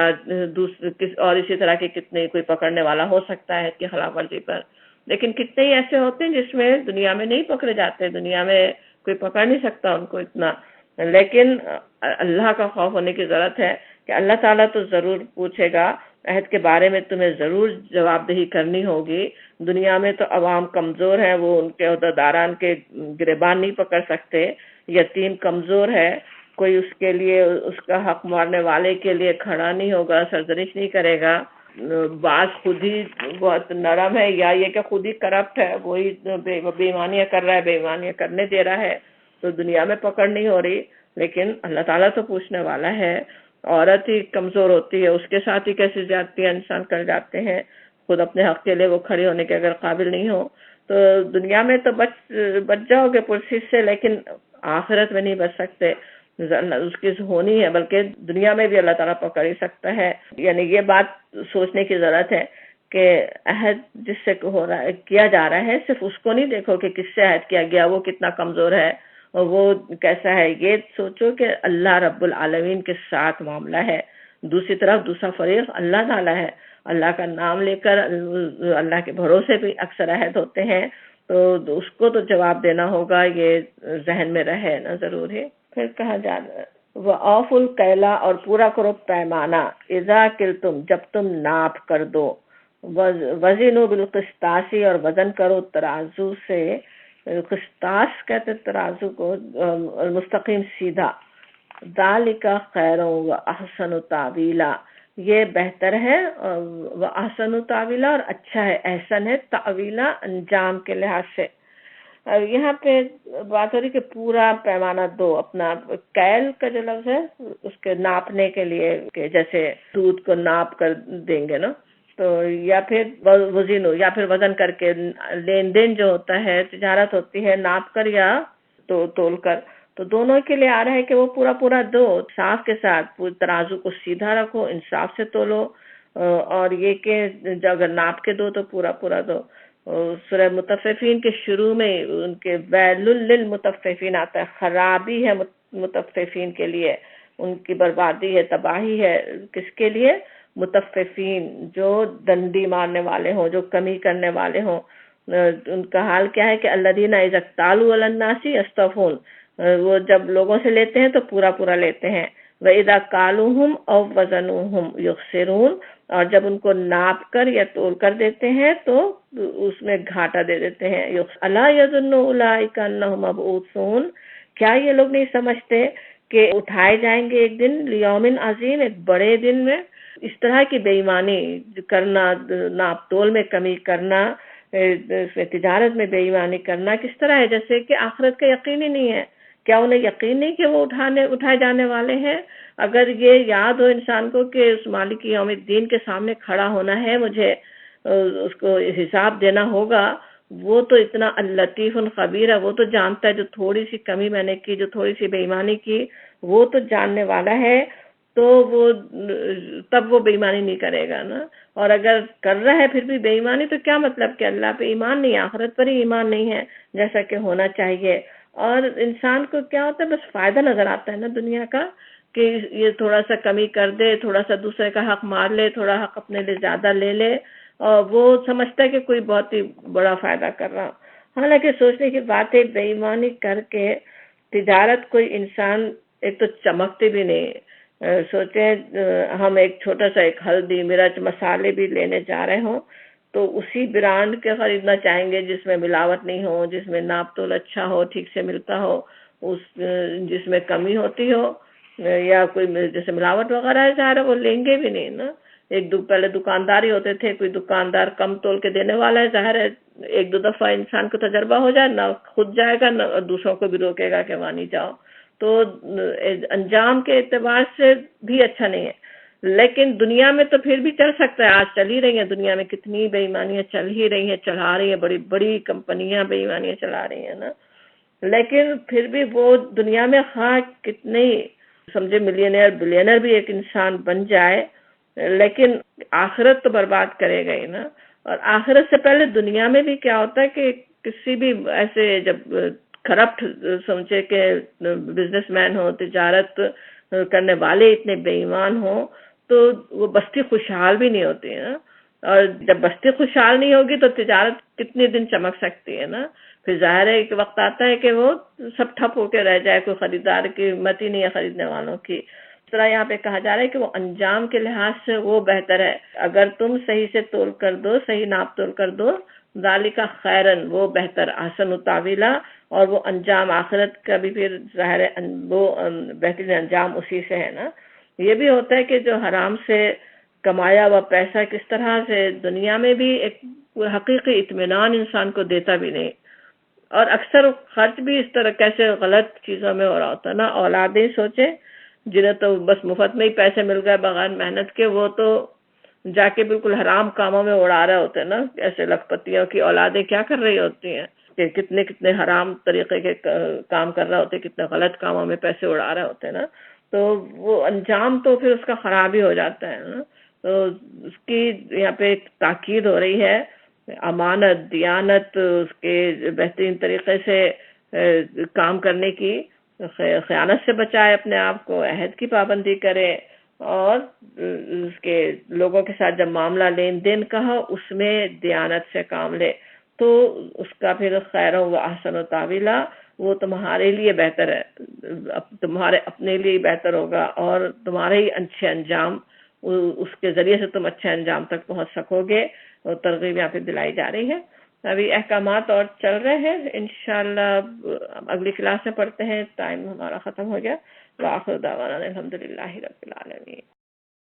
دوسرے اور اسی طرح کے کتنے کوئی پکڑنے والا ہو سکتا ہے کی خلاف ورزی پر، لیکن کتنے ہی ایسے ہوتے ہیں جس میں دنیا میں نہیں پکڑے جاتے، دنیا میں کوئی پکڑ نہیں سکتا ان کو اتنا، لیکن اللہ کا خوف ہونے کی ضرورت ہے کہ اللہ تعالیٰ تو ضرور پوچھے گا، عہد کے بارے میں تمہیں ضرور جواب دہی کرنی ہوگی۔ دنیا میں تو عوام کمزور ہے، وہ ان کے عہدیداران کے گریبان نہیں پکڑ سکتے، یتیم کمزور ہے، کوئی اس کے لیے اس کا حق مارنے والے کے لیے کھڑا نہیں ہوگا، سرزنش نہیں کرے گا، بعض خود ہی بہت نرم ہے یا یہ کہ خود ہی کرپٹ ہے، وہی بے ایمانیاں کر رہا ہے، بے ایمانیاں کرنے دے رہا ہے، تو دنیا میں پکڑ نہیں ہو رہی، لیکن اللہ تعالیٰ تو پوچھنے والا ہے۔ عورت ہی کمزور ہوتی ہے، اس کے ساتھ ہی کیسے زیادتیاں انسان کر جاتے ہیں، خود اپنے حق کے لیے وہ کھڑی ہونے کے اگر قابل نہیں ہو، تو دنیا میں تو بچ جاؤ گے پرسیز سے، لیکن آخرت میں نہیں بچ سکتے، اس کی ہونی ہے، بلکہ دنیا میں بھی اللہ تعالیٰ پکڑ ہی سکتا ہے۔ یعنی یہ بات سوچنے کی ضرورت ہے کہ عہد جس سے ہو رہا ہے کیا جا رہا ہے، صرف اس کو نہیں دیکھو کہ کس سے عہد کیا گیا، وہ کتنا کمزور ہے اور وہ کیسا ہے، یہ سوچو کہ اللہ رب العالمین کے ساتھ معاملہ ہے، دوسری طرف دوسرا فریق اللہ تعالیٰ ہے، اللہ کا نام لے کر اللہ کے بھروسے بھی اکثر عہد ہوتے ہیں، تو اس کو تو جواب دینا ہوگا، یہ ذہن میں رہے نا ضرور ہے۔ پھر کہا جانا وَأَوْفُوا الْكَيْلَ، اور پورا کرو پیمانہ، اِذَا كِلْتُمْ، جب تم ناپ کر دو، وَزِنُوا بِالْقِسْطَاسِ، اور وزن کرو ترازو سے، قسطاس کہتے ترازو کو، المستقیم سیدھا، ذَلِكَ خَيْرٌ وَأَحْسَنُ تَأْوِيلًا، یہ بہتر ہے، وَأَحْسَنُ تَأْوِيلًا، اور اچھا ہے، احسن ہے، تأویلا انجام کے لحاظ سے۔ یہاں پہ بات ہو رہی کہ پورا پیمانہ دو، اپنا کیل کا جو لفظ ہے اس کے ناپنے کے لیے، کہ جیسے دودھ کو ناپ کر دیں گے نا، تو یا پھر وزن، یا پھر وزن کر کے، لین دین جو ہوتا ہے، تجارت ہوتی ہے ناپ کر یا تول کر، تو دونوں کے لیے آ رہا ہے کہ وہ پورا پورا دو، صاف کے ساتھ، پورے ترازو کو سیدھا رکھو، انصاف سے تولو، اور یہ کہ اگر ناپ کے دو تو پورا پورا دو۔ سورہ مطففین کے شروع میں ان کے ویل للمطففین آتا ہے، خرابی ہے مطففین کے لیے، ان کی بربادی ہے، تباہی ہے، کس کے لیے؟ مطففین، جو ڈنڈی مارنے والے ہوں، جو کمی کرنے والے ہوں، ان کا حال کیا ہے کہ الذین اذا اکتالوا علی الناس یستوفون، وہ جب لوگوں سے لیتے ہیں تو پورا پورا لیتے ہیں، وَإِذَا كَالُوهُمْ أَوْ وَزَنُوهُمْ يُخْسِرُونَ، اور جب ان کو ناپ کر یا تول کر دیتے ہیں تو اس میں گھاٹا دے دیتے ہیں۔ أَلَا يَظُنُّ أُولَٰئِكَ أَنَّهُمْ مَبْعُوثُونَ، کیا یہ لوگ نہیں سمجھتے کہ اٹھائے جائیں گے ایک دن، لیوم عظیم، ایک بڑے دن میں؟ اس طرح کی بے ایمانی کرنا، ناپ تول میں کمی کرنا، اس میں تجارت میں بے ایمانی کرنا کس طرح ہے؟ جیسے کہ آخرت کا یقین ہی نہیں ہے۔ کیا انہیں یقین نہیں کہ وہ اٹھائے جانے والے ہیں؟ اگر یہ یاد ہو انسان کو کہ اس مالک یوم الدین کے سامنے کھڑا ہونا ہے، مجھے اس کو حساب دینا ہوگا، وہ تو اتنا اللطیف الخبیر ہے، وہ تو جانتا ہے، جو تھوڑی سی کمی میں نے کی، جو تھوڑی سی بے ایمانی کی، وہ تو جاننے والا ہے، تو وہ تب وہ بے ایمانی نہیں کرے گا نا۔ اور اگر کر رہا ہے پھر بھی بے ایمانی، تو کیا مطلب کہ اللہ پہ ایمان نہیں ہے، آخرت پر ہی ایمان نہیں ہے جیسا کہ ہونا چاہیے۔ اور انسان کو کیا ہوتا ہے، بس فائدہ نظر آتا ہے نا دنیا کا، کہ یہ تھوڑا سا کمی کر دے، تھوڑا سا دوسرے کا حق مار لے، تھوڑا حق اپنے لیے زیادہ لے لے، اور وہ سمجھتا ہے کہ کوئی بہت ہی بڑا فائدہ کر رہا. حالانکہ سوچنے کی بات ہے، بے ایمانی کر کے تجارت کوئی انسان ایک تو چمکتی بھی نہیں. سوچیں ہم ایک چھوٹا سا ایک ہلدی مرچ مسالے بھی لینے جا رہے ہوں تو اسی برانڈ کے خریدنا چاہیں گے جس میں ملاوٹ نہیں ہو، جس میں ناپ تول اچھا ہو، ٹھیک سے ملتا ہو، جس میں کمی ہوتی ہو، یا کوئی جیسے ملاوٹ وغیرہ ہے ظاہر ہے وہ لیں گے بھی نہیں نا. پہلے دکاندار ہی ہوتے تھے، کوئی دکاندار کم تول کے دینے والا ہے، ظاہر ہے ایک دو دفعہ انسان کو تجربہ ہو جائے، نہ خود جائے گا نہ دوسروں کو بھی روکے گا کہ وہاں نہیں جاؤ. تو انجام کے اعتبار سے بھی اچھا نہیں ہے. لیکن دنیا میں تو پھر بھی چل سکتا ہے، آج چل ہی رہی ہیں دنیا میں کتنی بے ایمانیاں چل ہی رہی ہیں، چلا رہی ہیں، بڑی بڑی کمپنیاں بے ایمانیاں چلا رہی ہیں نا. لیکن پھر بھی وہ دنیا میں خواہ کتنے سمجھے ملینئر بلینئر بھی ایک انسان بن جائے، لیکن آخرت تو برباد کرے گا ہی نا. اور آخرت سے پہلے دنیا میں بھی کیا ہوتا ہے کہ کسی بھی ایسے جب کرپٹ سمجھے کہ بزنس مین ہو، تجارت کرنے والے اتنے بے ایمان ہوں تو وہ بستی خوشحال بھی نہیں ہوتی ہے نا. اور جب بستی خوشحال نہیں ہوگی تو تجارت کتنے دن چمک سکتی ہے نا. پھر ظاہر ہے ایک وقت آتا ہے کہ وہ سب ٹھپ ہو کے رہ جائے، کوئی خریدار کی ہمت ہی نہیں ہے خریدنے والوں کی. اس طرح یہاں پہ کہا جا رہا ہے کہ وہ انجام کے لحاظ سے وہ بہتر ہے، اگر تم صحیح سے تول کر دو، صحیح ناپ تول کر دو، ذالک خیرن، وہ بہتر، احسن تاویلا، اور وہ انجام آخرت کا بھی پھر ظاہر ہے وہ بہترین انجام اسی سے ہے نا. یہ بھی ہوتا ہے کہ جو حرام سے کمایا ہوا پیسہ کس طرح سے دنیا میں بھی ایک حقیقی اطمینان انسان کو دیتا بھی نہیں، اور اکثر خرچ بھی اس طرح کیسے غلط چیزوں میں ہو رہا ہوتا ہے نا. اولادیں سوچیں جنہیں تو بس مفت میں ہی پیسے مل گئے بغیر محنت کے، وہ تو جا کے بالکل حرام کاموں میں اڑا رہے ہوتے ہیں نا. ایسے لکھ پتیوں کی اولادیں کیا کر رہی ہوتی ہیں کہ کتنے کتنے حرام طریقے کے کام کر رہے ہوتے ہیں، کتنے غلط کاموں میں پیسے اڑا رہے ہوتے ہیں نا. تو وہ انجام تو پھر اس کا خراب ہی ہو جاتا ہے نا. تو اس کی یہاں پہ ایک تاکید ہو رہی ہے، امانت دیانت اس کے بہترین طریقے سے کام کرنے کی، خیانت سے بچائے اپنے آپ کو، عہد کی پابندی کرے، اور اس کے لوگوں کے ساتھ جب معاملہ لین دین کا ہو اس میں دیانت سے کام لے تو اس کا پھر خیر و احسن و تاویلا، وہ تمہارے لیے بہتر ہے، تمہارے اپنے لیے بہتر ہوگا، اور تمہارے ہی اچھے انجام، اس کے ذریعے سے تم اچھے انجام تک پہنچ سکو گے. اور ترغیب یہاں پہ دلائی جا رہی ہے. ابھی احکامات اور چل رہے ہیں، انشاءاللہ اگلی کلاس میں پڑھتے ہیں، ٹائم ہمارا ختم ہو گیا. وآخر دعوانا الحمدللہ رب العالمین.